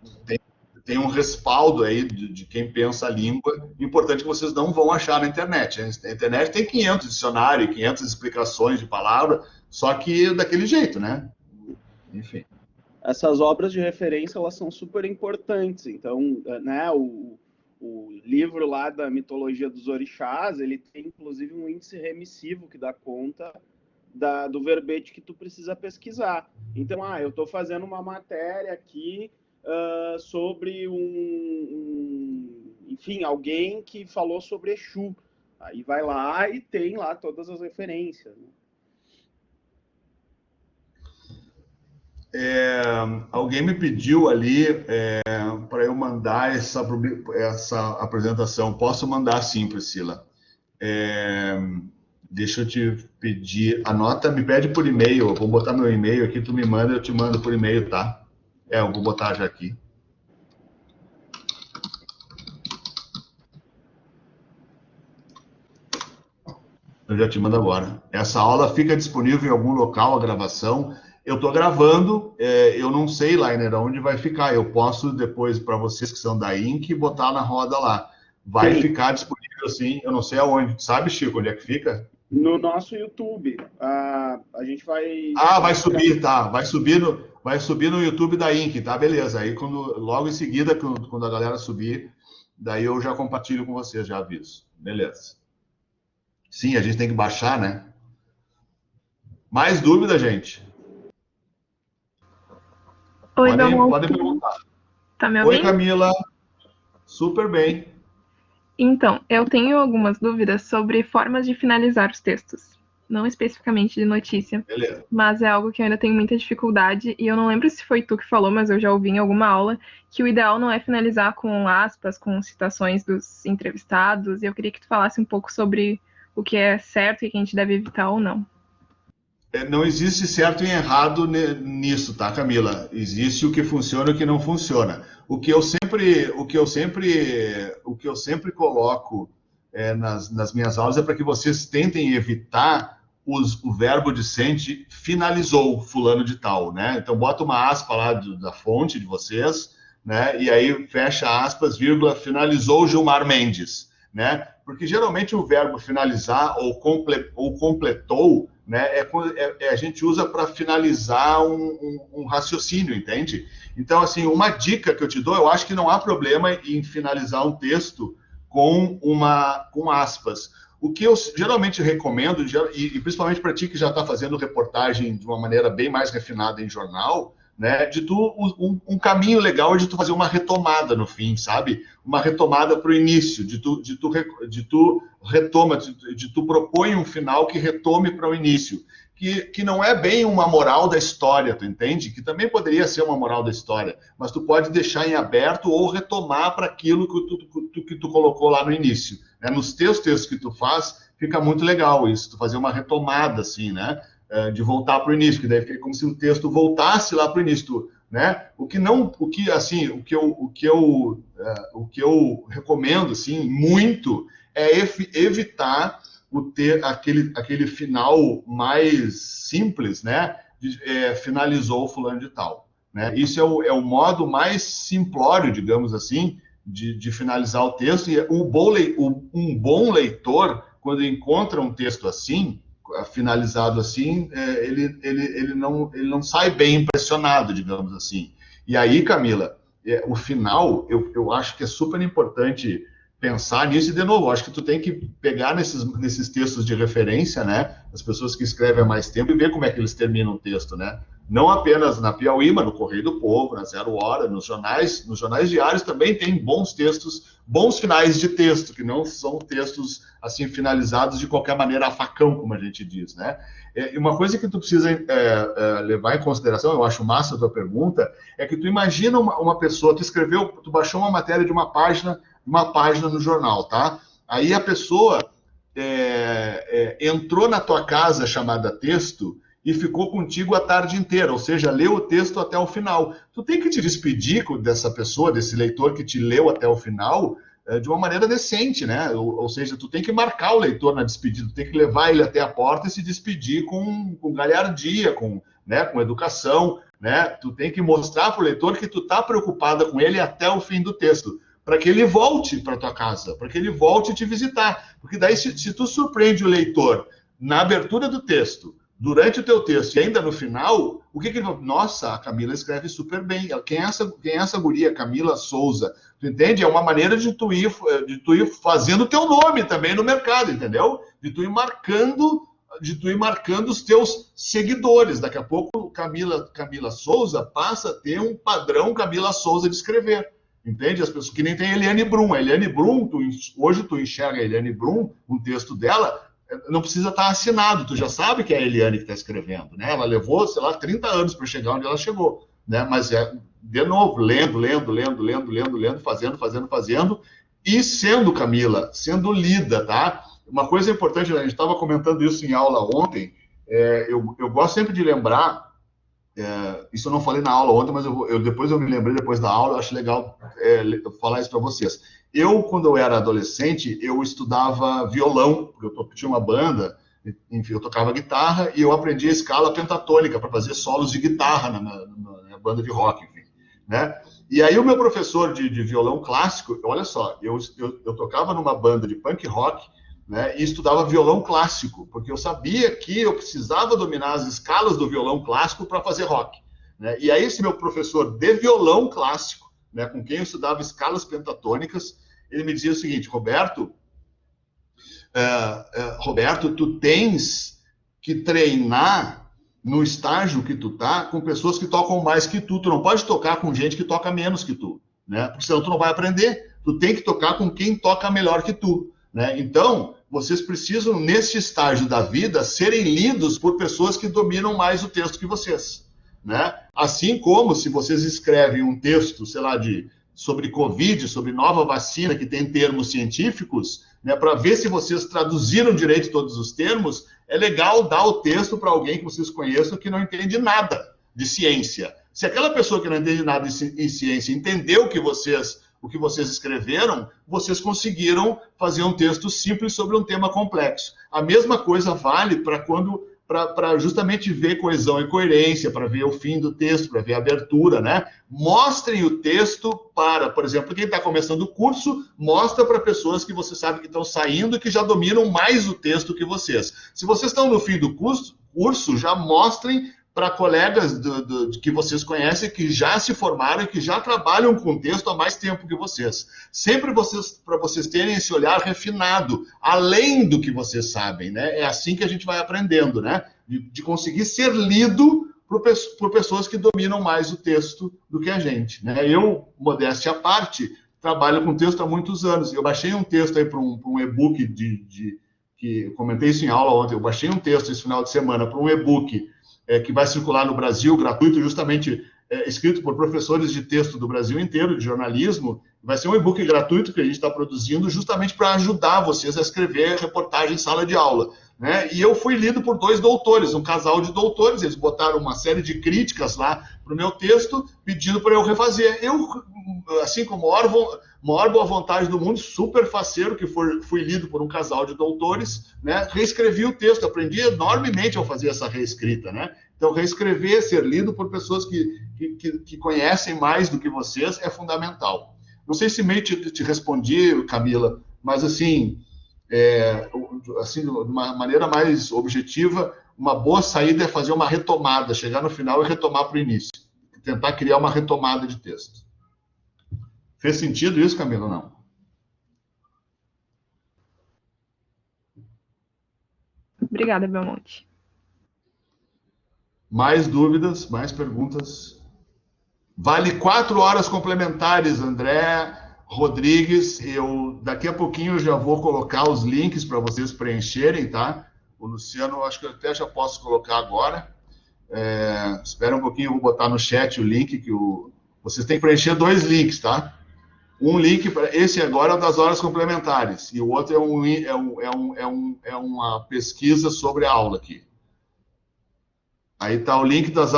S1: tem um respaldo aí de quem pensa a língua, importante que vocês não vão achar na internet. A internet tem 500 dicionários, 500 explicações de palavra, só que daquele jeito, né? Enfim.
S3: Essas obras de referência, elas são super importantes. Então, né, o livro lá da mitologia dos orixás, ele tem, inclusive, um índice remissivo que dá conta do verbete que tu precisa pesquisar. Então, eu estou fazendo uma matéria aqui sobre enfim, alguém que falou sobre Exu. Aí vai lá e tem lá todas as referências, né?
S1: Alguém me pediu ali para eu mandar essa apresentação. Posso mandar sim, Priscila. Deixa eu te pedir. Anota, me pede por e-mail. Eu vou botar meu e-mail aqui, tu me manda, eu te mando por e-mail, tá? Eu vou botar já aqui. Eu já te mando agora. Essa aula fica disponível em algum local, a gravação. Eu estou gravando, eu não sei, Lainer, onde vai ficar. Eu posso depois, para vocês que são da INC, botar na roda lá. Vai ficar disponível, sim. Eu não sei aonde. Sabe, Chico, onde é que fica?
S3: No nosso YouTube. A gente vai...
S1: vai subir, tá. Vai subir no YouTube da INC, tá? Beleza. Aí, logo em seguida, quando a galera subir, daí eu já compartilho com vocês, já aviso. Beleza. Sim, a gente tem que baixar, né? Mais dúvida, gente?
S5: Oi,
S1: podem perguntar.
S5: Tá me ouvindo?
S1: Oi, Camila. Super bem.
S5: Então, eu tenho algumas dúvidas sobre formas de finalizar os textos. não especificamente de notícia.
S1: Beleza.
S5: Mas é algo que eu ainda tenho muita dificuldade, e eu não lembro se foi tu que falou, mas eu já ouvi em alguma aula, que o ideal não é finalizar com aspas, com citações dos entrevistados, e eu queria que tu falasse um pouco sobre o que é certo e que a gente deve evitar ou não.
S1: Não existe certo e errado nisso, tá, Camila? Existe o que funciona e o que não funciona. O que eu sempre coloco nas minhas aulas é para que vocês tentem evitar o verbo dicente finalizou fulano de tal, né? Então bota uma aspa lá da fonte de vocês, né? E aí fecha aspas, vírgula, finalizou Gilmar Mendes, né? Porque geralmente o verbo finalizar ou completou, né, a gente usa para finalizar um raciocínio, entende? Então, assim, uma dica que eu te dou, eu acho que não há problema em finalizar um texto com aspas. O que eu geralmente recomendo, e principalmente para ti que já está fazendo reportagem de uma maneira bem mais refinada em jornal, né, um caminho legal é de tu fazer uma retomada no fim, sabe? Uma retomada para o início, de tu propõe um final que retome para o início, que não é bem uma moral da história, tu entende? Que também poderia ser uma moral da história, mas tu pode deixar em aberto ou retomar para aquilo que tu colocou lá no início, né? Nos teus textos que tu faz, fica muito legal isso, tu fazer uma retomada assim, né? De voltar para o início, que daí fica como se o texto voltasse lá para o início, né? O que eu recomendo assim muito é evitar ter aquele final mais simples, né? Finalizou fulano de tal, né? Isso é o modo mais simplório, digamos assim, de finalizar o texto. E um bom leitor, quando encontra um texto assim, finalizado assim, ele não sai bem impressionado, digamos assim. E aí, Camila, o final, eu acho que é super importante pensar nisso, e de novo, acho que tu tem que pegar nesses textos de referência, né, as pessoas que escrevem há mais tempo, e ver como é que eles terminam o texto, né, não apenas na Piauí, mas no Correio do Povo, na Zero Hora, nos jornais diários também tem bons textos, bons finais de texto, que não são textos, assim, finalizados de qualquer maneira a facão, como a gente diz, né. E uma coisa que tu precisa levar em consideração, eu acho massa a tua pergunta, é que tu imagina uma pessoa, tu baixou uma matéria de uma página no jornal, tá? Aí a pessoa entrou na tua casa chamada texto e ficou contigo a tarde inteira, ou seja, leu o texto até o final. Tu tem que te despedir dessa pessoa, desse leitor que te leu até o final, de uma maneira decente, né? Ou seja, tu tem que marcar o leitor na despedida, tu tem que levar ele até a porta e se despedir com galhardia, com educação, né? Tu tem que mostrar para o leitor que tu tá preocupada com ele até o fim do texto, para que ele volte para tua casa, para que ele volte te visitar. Porque daí, se tu surpreende o leitor na abertura do texto, durante o teu texto e ainda no final, o que ele fala? Nossa, a Camila escreve super bem. Quem é essa guria? Camila Souza. Tu entende? É uma maneira de tu ir fazendo o teu nome também no mercado, entendeu? De tu ir marcando os teus seguidores. Daqui a pouco, Camila Souza passa a ter um padrão Camila Souza de escrever. Entende? As pessoas que nem tem a Eliane Brum. A Eliane Brum, hoje tu enxerga a Eliane Brum, um texto dela, não precisa estar assinado, tu já sabe que é a Eliane que está escrevendo, né? Ela levou, sei lá, 30 anos para chegar onde ela chegou, né? Mas de novo, lendo, fazendo, e sendo, Camila, sendo lida, tá? Uma coisa importante, a gente estava comentando isso em aula ontem, eu gosto sempre de lembrar, isso eu não falei na aula ontem, mas depois eu me lembrei depois da aula, eu acho legal falar isso para vocês. Quando eu era adolescente, eu estudava violão, porque eu tinha uma banda, enfim, eu tocava guitarra e eu aprendi a escala pentatônica para fazer solos de guitarra na banda de rock, enfim, né? E aí o meu professor de violão clássico, olha só, eu tocava numa banda de punk rock, né, e estudava violão clássico, porque eu sabia que eu precisava dominar as escalas do violão clássico para fazer rock, né? E aí esse meu professor de violão clássico, né, com quem eu estudava escalas pentatônicas, ele me dizia o seguinte: Roberto, tu tens que treinar no estágio que tu tá com pessoas que tocam mais que tu não pode tocar com gente que toca menos que tu, né? Porque senão tu não vai aprender, tu tem que tocar com quem toca melhor que tu, né? Então, vocês precisam, nesse estágio da vida, serem lidos por pessoas que dominam mais o texto que vocês, né? Assim como se vocês escrevem um texto, sei lá, sobre Covid, sobre nova vacina, que tem termos científicos, né, para ver se vocês traduziram direito todos os termos, é legal dar o texto para alguém que vocês conheçam que não entende nada de ciência. Se aquela pessoa que não entende nada em ciência entendeu o que vocês escreveram, vocês conseguiram fazer um texto simples sobre um tema complexo. A mesma coisa vale para justamente ver coesão e coerência, para ver o fim do texto, para ver a abertura, né? Mostrem o texto para, por exemplo, quem está começando o curso, mostra para pessoas que você sabe que estão saindo e que já dominam mais o texto que vocês. Se vocês estão no fim do curso, já mostrem para colegas que vocês conhecem, que já se formaram e que já trabalham com texto há mais tempo que vocês. Sempre para vocês terem esse olhar refinado, além do que vocês sabem, né? É assim que a gente vai aprendendo, né? De conseguir ser lido por pessoas que dominam mais o texto do que a gente, né? Eu, modéstia à parte, trabalho com texto há muitos anos. Eu baixei um texto aí para um e-book que eu comentei isso em aula ontem. Eu baixei um texto esse final de semana para um e-book que vai circular no Brasil, gratuito, justamente escrito por professores de texto do Brasil inteiro, de jornalismo. Vai ser um e-book gratuito que a gente está produzindo justamente para ajudar vocês a escrever reportagem em sala de aula, né? E eu fui lido por 2 doutores, um casal de doutores. Eles botaram uma série de críticas lá para o meu texto, pedindo para eu refazer. Eu, assim, com a maior boa vontade do mundo, super faceiro, que fui lido por um casal de doutores, né? Reescrevi o texto, aprendi enormemente ao fazer essa reescrita, né? Então, reescrever, ser lido por pessoas que conhecem mais do que vocês é fundamental. Não sei se meio te respondi, Camila, mas assim, de uma maneira mais objetiva, uma boa saída é fazer uma retomada, chegar no final e retomar para o início. Tentar criar uma retomada de texto. Fez sentido isso, Camila, ou não?
S5: Obrigada, Belmonte.
S1: Mais dúvidas, mais perguntas? Vale 4 horas complementares, André Rodrigues. Daqui a pouquinho eu já vou colocar os links para vocês preencherem, tá? O Luciano, acho que eu até já posso colocar agora. Espera um pouquinho, eu vou botar no chat o link vocês têm que preencher 2 links, tá? Um link para esse agora é das horas complementares e o outro é uma pesquisa sobre a aula aqui. Aí está o link das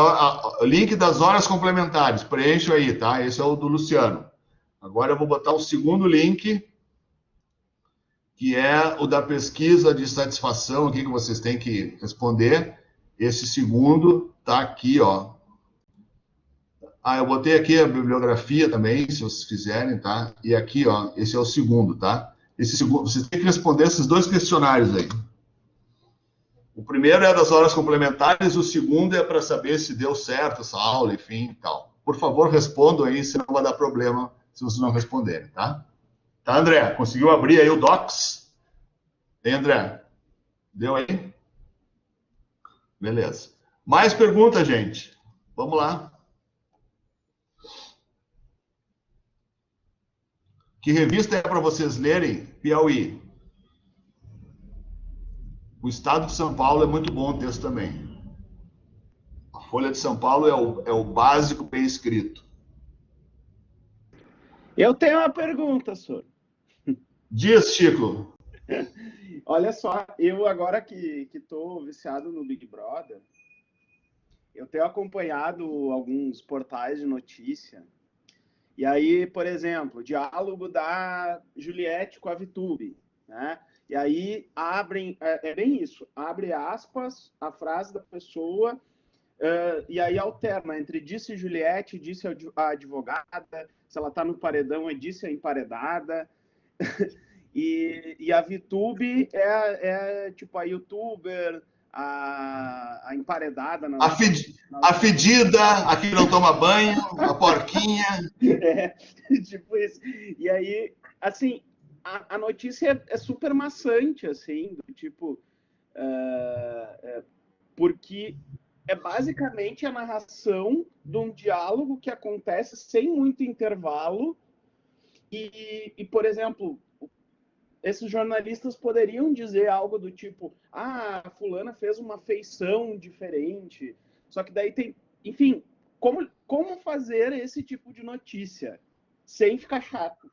S1: horas complementares. Preencho aí, tá? Esse é o do Luciano. Agora eu vou botar o segundo link, que é o da pesquisa de satisfação aqui que vocês têm que responder. Esse segundo tá aqui, ó. Eu botei aqui a bibliografia também, se vocês quiserem, tá? E aqui, ó, esse é o segundo, tá? Esse segundo, vocês têm que responder esses 2 questionários aí. O primeiro é das horas complementares, o segundo é para saber se deu certo essa aula, enfim, tal. Por favor, respondam aí, senão vai dar problema se vocês não responderem, tá? Tá, André? Conseguiu abrir aí o Docs? Tem, André? Deu aí? Beleza. Mais perguntas, gente? Vamos lá. Que revista é para vocês lerem? Piauí. O Estado de São Paulo é muito bom o texto também. A Folha de São Paulo é o básico bem escrito.
S3: Eu tenho uma pergunta, senhor.
S1: Diz, Chico.
S3: Olha só, eu agora que estou viciado no Big Brother, eu tenho acompanhado alguns portais de notícia. E aí, por exemplo, diálogo da Juliette com a Vitube, né? E aí abrem, é bem isso, abre aspas, a frase da pessoa, e aí alterna entre disse Juliette, disse a advogada, se ela está no paredão, é disse a emparedada. E a Vitube é tipo a youtuber, a emparedada.
S1: A fedida, a que não toma banho, a porquinha.
S3: Tipo isso. E aí, assim, a notícia é super maçante, assim, do tipo... porque é basicamente a narração de um diálogo que acontece sem muito intervalo e por exemplo... esses jornalistas poderiam dizer algo do tipo, a fulana fez uma feição diferente. Só que daí tem, enfim, como fazer esse tipo de notícia sem ficar chato?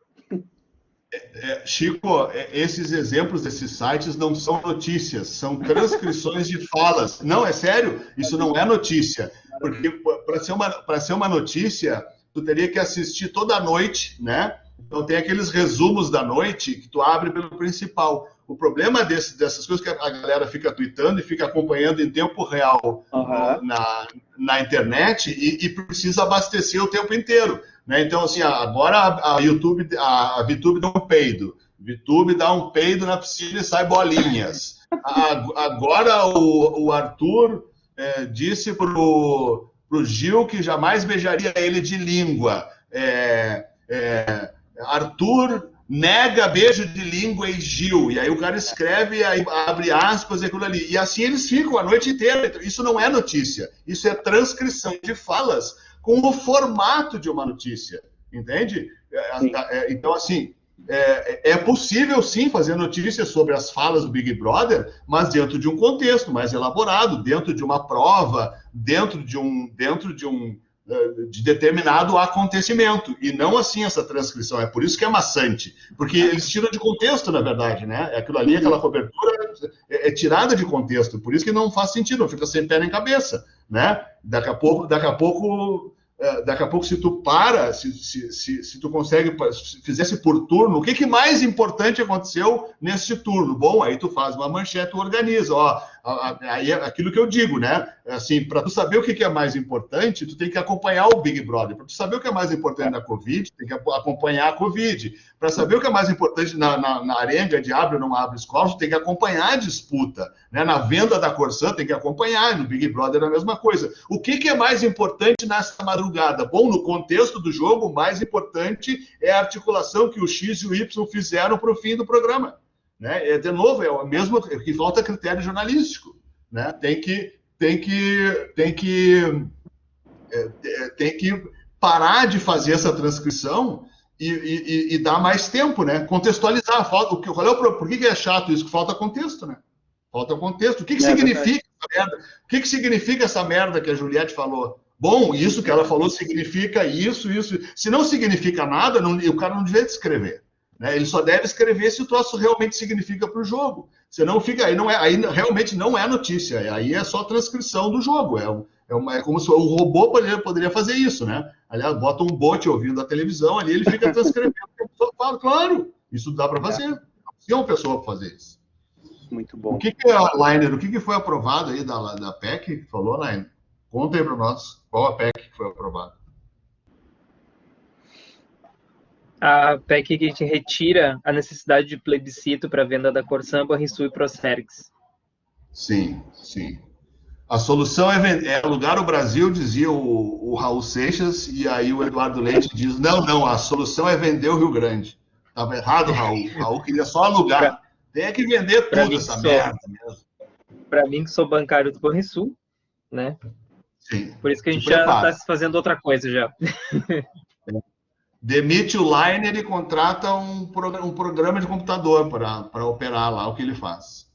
S1: Chico, esses exemplos desses sites não são notícias, são transcrições de falas. Não, é sério, isso não é notícia. Porque para ser uma notícia, tu teria que assistir toda a noite, né? Então tem aqueles resumos da noite que tu abre pelo principal. O problema dessas coisas que a galera fica tweetando e fica acompanhando em tempo real na internet e precisa abastecer o tempo inteiro. Né? Então, assim, agora a VTube dá um peido. VTube dá um peido na piscina e sai bolinhas. Agora o Arthur disse pro Gil que jamais beijaria ele de língua. Arthur nega beijo de língua e Gil. E aí o cara escreve, aí abre aspas e aquilo ali. E assim eles ficam a noite inteira. Isso não é notícia. Isso é transcrição de falas com o formato de uma notícia. Entende? Então, assim, é possível, sim, fazer notícias sobre as falas do Big Brother, mas dentro de um contexto mais elaborado, dentro de uma prova, dentro de determinado acontecimento, e não assim essa transcrição. É por isso que é maçante, porque eles tiram de contexto, na verdade, né? Aquilo ali, aquela cobertura é tirada de contexto, por isso que não faz sentido, não fica sem pé nem cabeça, né? Daqui a pouco, se tu se tu consegue, se fizesse por turno, o que mais importante aconteceu nesse turno? Bom, aí tu faz uma manchete, tu organiza, aí é aquilo que eu digo, né? Assim, para tu saber o que é mais importante, tu tem que acompanhar o Big Brother. Para tu saber o que é mais importante na Covid, tem que acompanhar a Covid. Para saber o que é mais importante na arenga de abre ou não abre escola, tu tem que acompanhar a disputa. Né? Na venda da Corsã, tem que acompanhar. No Big Brother é a mesma coisa. O que é mais importante nessa madrugada? Bom, no contexto do jogo, o mais importante é a articulação que o X e o Y fizeram para o fim do programa. Né? De novo, é o mesmo que falta critério jornalístico. Né? Tem que parar de fazer essa transcrição e dar mais tempo, né? Contextualizar. Por que é chato isso? Que falta contexto, né? Falta contexto. O que significa essa merda? O que significa essa merda que a Juliette falou? Bom, isso que ela falou significa isso. Se não significa nada, o cara não devia escrever. Né? Ele só deve escrever se o troço realmente significa para o jogo. Senão fica aí realmente não é notícia. Aí é só transcrição do jogo. É como se o robô poderia fazer isso, né? Aliás, bota um bot ouvindo a televisão ali, ele fica transcrevendo o que a pessoa fala. Claro, isso dá para fazer. Não precisa uma pessoa para fazer isso.
S3: Muito bom.
S1: O que é, Lainer, o que foi aprovado aí da PEC que falou, Lainer? Conta aí para nós qual a PEC que foi aprovada.
S2: A PEC que te retira a necessidade de plebiscito para a venda da Corsã, Banrisul e Procergs.
S1: Sim. A solução é alugar o Brasil, dizia o Raul Seixas, e aí o Eduardo Leite diz, não, a solução é vender o Rio Grande. Estava errado, Raul. Raul queria só alugar. Tem que vender tudo essa merda mesmo.
S2: Para mim, que sou bancário do Banrisul, né?
S1: Sim.
S2: Por isso que a gente já está fazendo outra coisa já.
S1: Demite o Lainer e contrata um programa de computador para operar lá o que ele faz.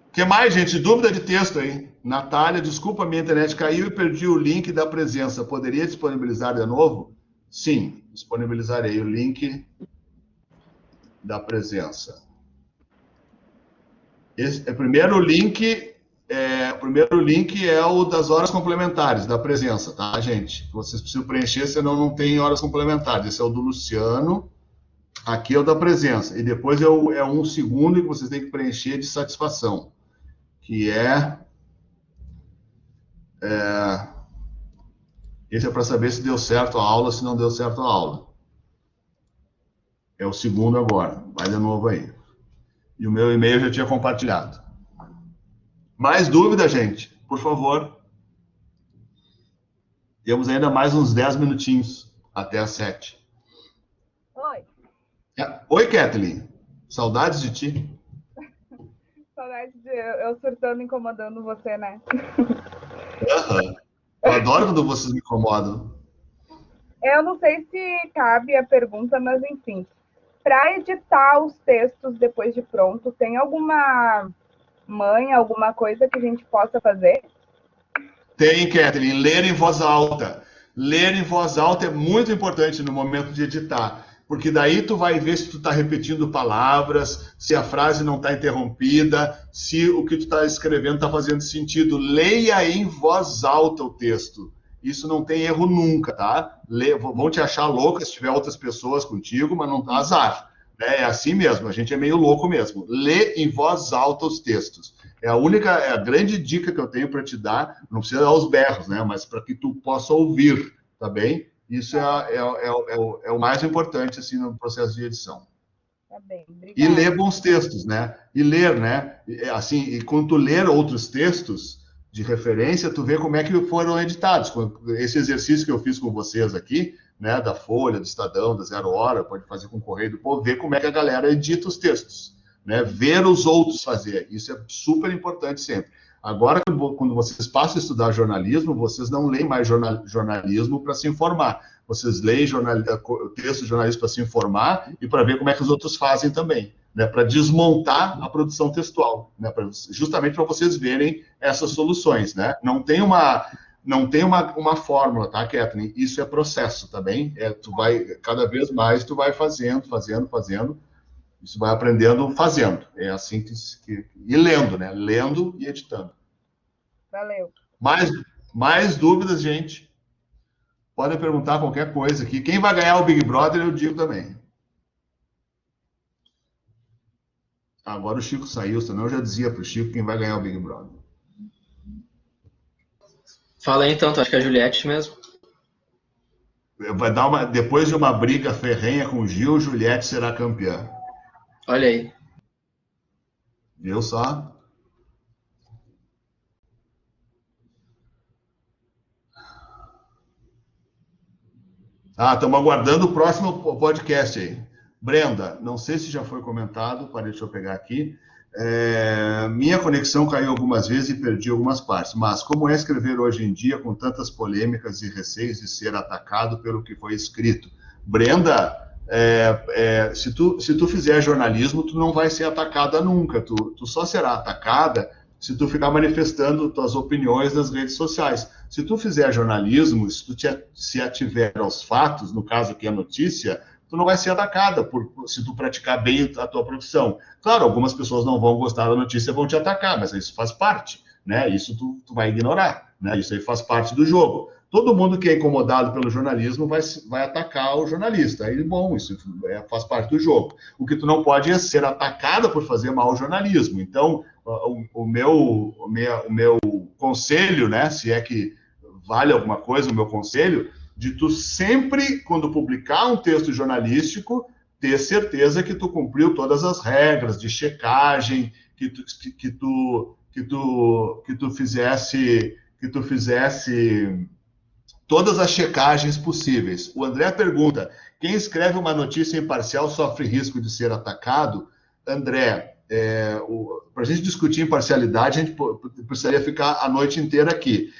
S1: O que mais, gente? Dúvida de texto aí. Natália, desculpa, minha internet caiu e perdi o link da presença. Poderia disponibilizar de novo? Sim, disponibilizarei o link da presença. O primeiro link é o das horas complementares, da presença, tá, gente? Vocês precisam preencher, senão não tem horas complementares. Esse é o do Luciano. Aqui é o da presença. E depois é um segundo que vocês têm que preencher de satisfação, que esse é para saber se deu certo a aula, se não deu certo a aula. É o segundo agora. Vai de novo aí. E o meu e-mail eu já tinha compartilhado. Mais dúvida, gente? Por favor. Temos ainda mais uns 10 minutinhos até às 7.
S6: Oi.
S1: Oi, Kathleen. Saudades de ti.
S6: Saudades de eu surtando, incomodando você, né?
S1: Uhum. Eu adoro quando vocês me incomodam.
S6: Eu não sei se cabe a pergunta, mas enfim. Para editar os textos depois de pronto, tem alguma manha, alguma coisa que a gente possa fazer?
S1: Tem, Kathleen, ler em voz alta. Ler em voz alta é muito importante no momento de editar, porque daí tu vai ver se tu está repetindo palavras, se a frase não está interrompida, se o que tu está escrevendo está fazendo sentido. Leia em voz alta o texto. Isso não tem erro nunca, tá? Vão te achar louca se tiver outras pessoas contigo, mas não tá azar. Né? É assim mesmo, a gente é meio louco mesmo. Lê em voz alta os textos. É a grande dica que eu tenho para te dar, não precisa dar os berros, né? Mas para que tu possa ouvir, tá bem? Isso é o mais importante, assim, no processo de edição.
S6: Tá bem, obrigada.
S1: E ler bons textos, né? E ler, né? Assim, e quando tu ler outros textos de referência, tu vê como é que foram editados. Esse exercício que eu fiz com vocês aqui, né? Da Folha, do Estadão, da Zero Hora, pode fazer com o Correio do Povo, ver como é que a galera edita os textos. Né, ver os outros fazer, isso é super importante sempre. Agora, quando vocês passam a estudar jornalismo, vocês não leem mais jornalismo para se informar, vocês leem texto de jornalismo para se informar e para ver como é que os outros fazem também, né, para desmontar a produção textual, né, justamente para vocês verem essas soluções. Né? Não tem uma fórmula, tá, Kathleen? Isso é processo, tá bem? Cada vez mais tu vai fazendo, isso vai aprendendo fazendo. É assim e lendo, né? Lendo e editando.
S6: Valeu.
S1: Mais dúvidas, gente? Podem perguntar qualquer coisa aqui. Quem vai ganhar o Big Brother, eu digo também. Agora o Chico saiu, senão eu já dizia para o Chico quem vai ganhar o Big Brother.
S4: Fala aí, então. Tu acha que é a Juliette mesmo?
S1: Depois de uma briga ferrenha com o Gil, Juliette será campeã.
S4: Olha aí.
S1: Viu só? Estamos aguardando o próximo podcast aí. Brenda, não sei se já foi comentado, deixa eu pegar aqui. Minha conexão caiu algumas vezes e perdi algumas partes, mas como é escrever hoje em dia com tantas polêmicas e receios de ser atacado pelo que foi escrito? Brenda, se tu fizer jornalismo, tu não vai ser atacada nunca, tu só será atacada se tu ficar manifestando tuas opiniões nas redes sociais. Se tu fizer jornalismo, se tu se ativer aos fatos, no caso aqui a notícia, tu não vai ser atacada se tu praticar bem a tua profissão. Claro, algumas pessoas não vão gostar da notícia e vão te atacar, mas isso faz parte, né? Isso tu vai ignorar, né? Isso aí faz parte do jogo. Todo mundo que é incomodado pelo jornalismo vai atacar o jornalista. Aí, bom, isso faz parte do jogo. O que tu não pode é ser atacada por fazer mau jornalismo. Então, o meu conselho, né, se é que vale alguma coisa, o meu conselho, de tu sempre, quando publicar um texto jornalístico, ter certeza que tu cumpriu todas as regras de checagem, que tu fizesse todas as checagens possíveis. O André pergunta, quem escreve uma notícia imparcial sofre risco de ser atacado? André, para a gente discutir imparcialidade, a gente precisaria ficar a noite inteira aqui.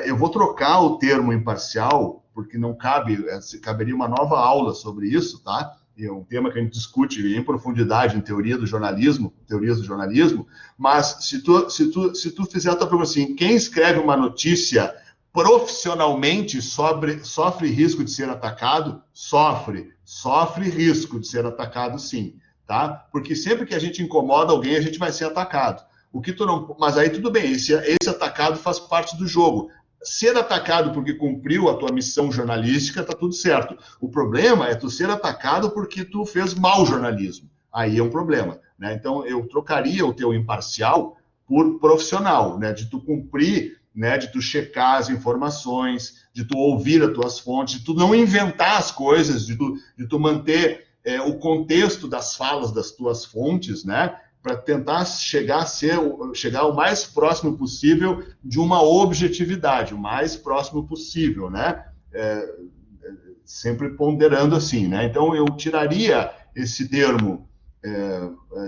S1: Eu vou trocar o termo imparcial, porque não caberia uma nova aula sobre isso, tá? É um tema que a gente discute em profundidade em teorias do jornalismo, mas se tu fizer a tua pergunta assim, quem escreve uma notícia profissionalmente sofre risco de ser atacado? Sofre risco de ser atacado, sim, tá? Porque sempre que a gente incomoda alguém, a gente vai ser atacado. Mas aí tudo bem, esse atacado faz parte do jogo. Ser atacado porque cumpriu a tua missão jornalística, tá tudo certo. O problema é tu ser atacado porque tu fez mau jornalismo. Aí é um problema, né? Então eu trocaria o teu imparcial por profissional, né? De tu cumprir, né, de tu checar as informações, de tu ouvir as tuas fontes, de tu não inventar as coisas, de tu manter o contexto das falas das tuas fontes, né, para tentar chegar o mais próximo possível de uma objetividade, o mais próximo possível, né, sempre ponderando assim, né. Então eu tiraria esse termo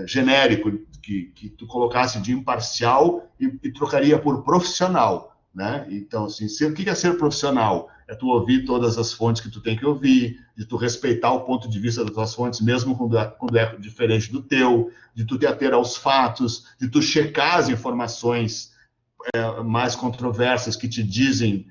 S1: genérico que tu colocasse de imparcial e trocaria por profissional, né? Então, assim, o que é ser profissional? é tu ouvir todas as fontes que tu tem que ouvir, de tu respeitar o ponto de vista das tuas fontes, mesmo quando é diferente do teu, de tu te ater aos fatos, de tu checar as informações mais controversas que te dizem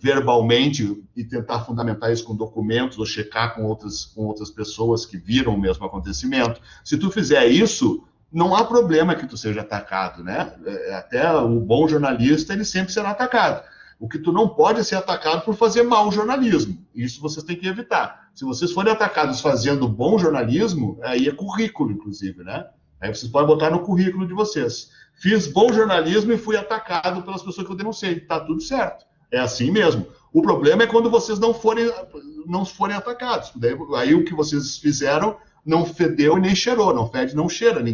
S1: verbalmente e tentar fundamentar isso com documentos ou checar com outras pessoas que viram o mesmo acontecimento. Se tu fizer isso, não há problema que tu seja atacado, né? Até o bom jornalista, ele sempre será atacado. O que tu não pode é ser atacado por fazer mau jornalismo. Isso vocês têm que evitar. Se vocês forem atacados fazendo bom jornalismo, aí é currículo, inclusive, né? Aí vocês podem botar no currículo de vocês. Fiz bom jornalismo e fui atacado pelas pessoas que eu denunciei. Tá tudo certo. É assim mesmo. O problema é quando vocês não forem atacados. Aí o que vocês fizeram não fedeu e nem cheirou. Não fede, não cheira.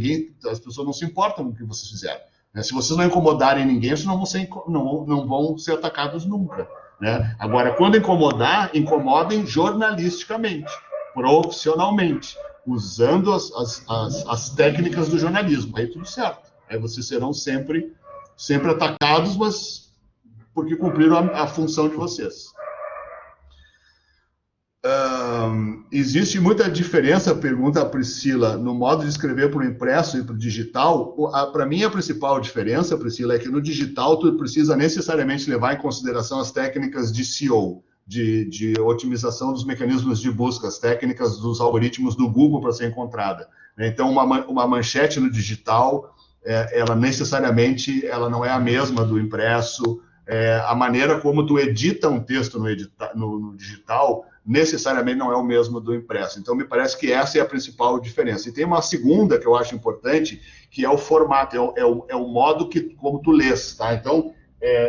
S1: As pessoas não se importam com o que vocês fizeram. Se vocês não incomodarem ninguém, vocês não vão ser atacados nunca. Né? Agora, quando incomodar, incomodem jornalisticamente, profissionalmente, usando as técnicas do jornalismo. Aí tudo certo. Aí vocês serão sempre atacados, mas porque cumpriram a função de vocês. Existe muita diferença, pergunta a Priscila, no modo de escrever para o impresso e para o digital? Para mim, a principal diferença, Priscila, é que no digital tu precisa necessariamente levar em consideração as técnicas de SEO, de otimização dos mecanismos de busca, as técnicas dos algoritmos do Google para ser encontrada. Então, uma manchete no digital, ela necessariamente ela não é a mesma do impresso. A maneira como tu edita um texto no digital necessariamente não é o mesmo do impresso. Então, me parece que essa é a principal diferença. E tem uma segunda que eu acho importante, que é o formato, é o modo como tu lês, tá? Então,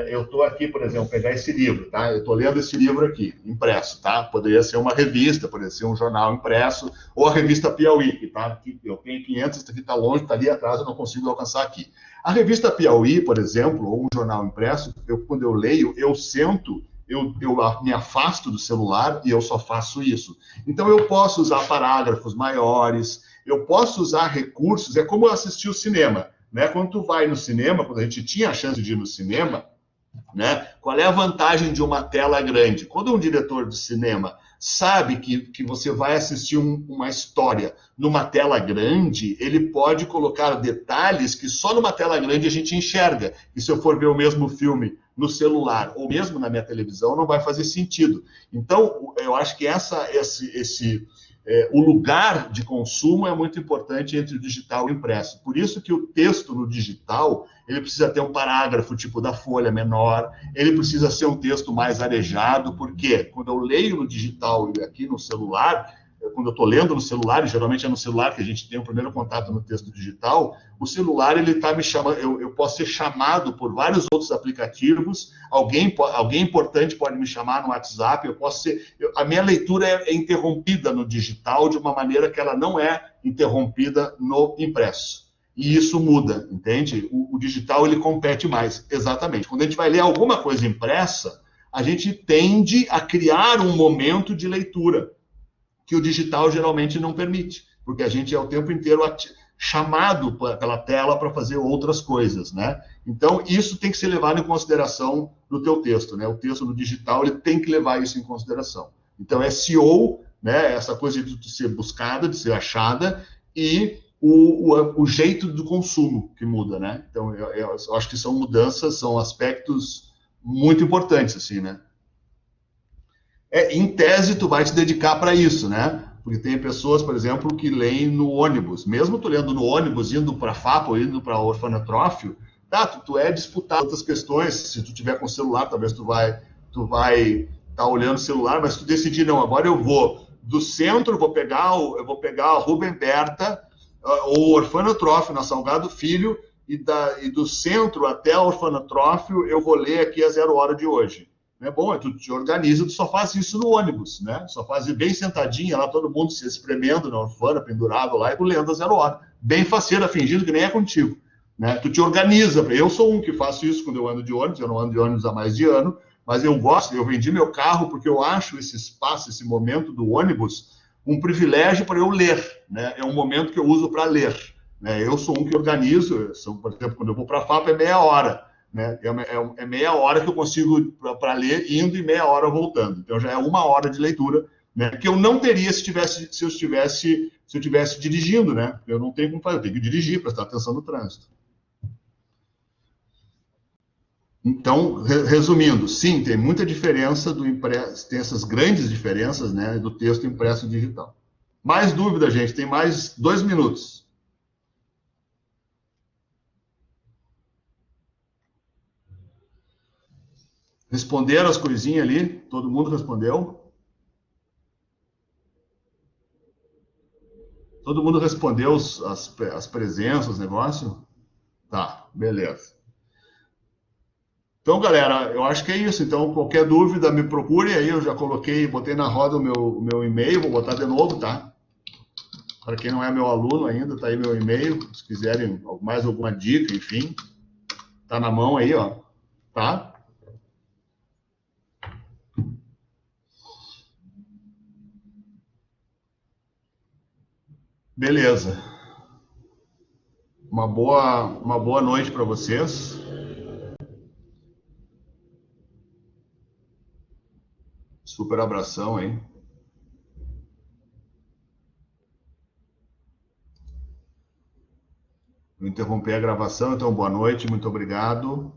S1: eu estou aqui, por exemplo, pegar esse livro, tá? Eu estou lendo esse livro aqui, impresso, tá? Poderia ser uma revista, poderia ser um jornal impresso, ou a revista Piauí, que tá aqui, eu tenho 500, isso aqui está longe, está ali atrás, eu não consigo alcançar aqui. A revista Piauí, por exemplo, ou um jornal impresso, quando eu leio, eu sento, eu me afasto do celular e eu só faço isso. Então, eu posso usar parágrafos maiores, eu posso usar recursos, é como eu assistir o cinema, né? Quando tu vai no cinema, quando a gente tinha a chance de ir no cinema, né? Qual é a vantagem de uma tela grande? Quando um diretor de cinema sabe que você vai assistir uma história numa tela grande, ele pode colocar detalhes que só numa tela grande a gente enxerga. E se eu for ver o mesmo filme no celular ou mesmo na minha televisão, não vai fazer sentido. Então, eu acho que o lugar de consumo é muito importante entre o digital e o impresso. Por isso que o texto no digital, ele precisa ter um parágrafo tipo da Folha menor, ele precisa ser um texto mais arejado, porque quando eu leio no digital e aqui no celular, quando eu estou lendo no celular, e geralmente é no celular que a gente tem o primeiro contato no texto digital, o celular ele está me chamando, eu posso ser chamado por vários outros aplicativos, alguém importante pode me chamar no WhatsApp, a minha leitura é interrompida no digital de uma maneira que ela não é interrompida no impresso. E isso muda, entende? O digital ele compete mais, exatamente. Quando a gente vai ler alguma coisa impressa, a gente tende a criar um momento de leitura, que o digital geralmente não permite, porque a gente é o tempo inteiro chamado pela tela para fazer outras coisas, né? Então, isso tem que ser levado em consideração no teu texto, né? O texto no digital, ele tem que levar isso em consideração. Então, SEO, né? Essa coisa de ser buscada, de ser achada, e o jeito do consumo que muda, né? Então, eu acho que são mudanças, são aspectos muito importantes, assim, né? Em tese, tu vai te dedicar para isso, né? Porque tem pessoas, por exemplo, que leem no ônibus. Mesmo tu lendo no ônibus, indo para a FAP ou indo para a orfanotrófio, tá, tu é disputado outras questões. Se tu tiver com o celular, talvez tu vai estar olhando o celular, mas se tu decidir, não, agora eu vou do centro, eu vou pegar a Rubem Berta, ou orfanotrófio na Salgado Filho, e do centro até a orfanotrófio, eu vou ler aqui a 0 hora de hoje. É bom, tu te organiza, tu só faz isso no ônibus, né? Só faz bem sentadinha lá, todo mundo se espremendo na orfana, pendurado lá, e tu lendo a 0 hora. Bem faceira, fingindo que nem é contigo, né? Tu te organiza. Eu sou um que faço isso quando eu ando de ônibus, eu não ando de ônibus há mais de ano, mas eu vendi meu carro porque eu acho esse espaço, esse momento do ônibus, um privilégio para eu ler, né? É um momento que eu uso para ler, né? Eu sou um que organizo, por exemplo, quando eu vou para a FAP é meia hora, né? É meia hora que eu consigo para ler indo e meia hora voltando. Então já é 1 hora de leitura, né? Que eu não teria se eu estivesse dirigindo, né? Eu não tenho como fazer, eu tenho que dirigir, prestar atenção no trânsito. Então, resumindo, sim, tem muita diferença do impresso, tem essas grandes diferenças, né, do texto impresso e digital. Mais dúvida, gente? Tem mais 2 minutos. Responderam as coisinhas ali? Todo mundo respondeu? Todo mundo respondeu as presenças, os negócios? Tá, beleza. Então, galera, eu acho que é isso. Então, qualquer dúvida, me procure aí. Eu já botei na roda o meu e-mail, vou botar de novo, tá? Para quem não é meu aluno ainda, tá aí meu e-mail. Se quiserem mais alguma dica, enfim, tá na mão aí, ó. Tá? Beleza. Uma boa noite para vocês. Super abração, hein? Vou interromper a gravação, então boa noite, muito obrigado.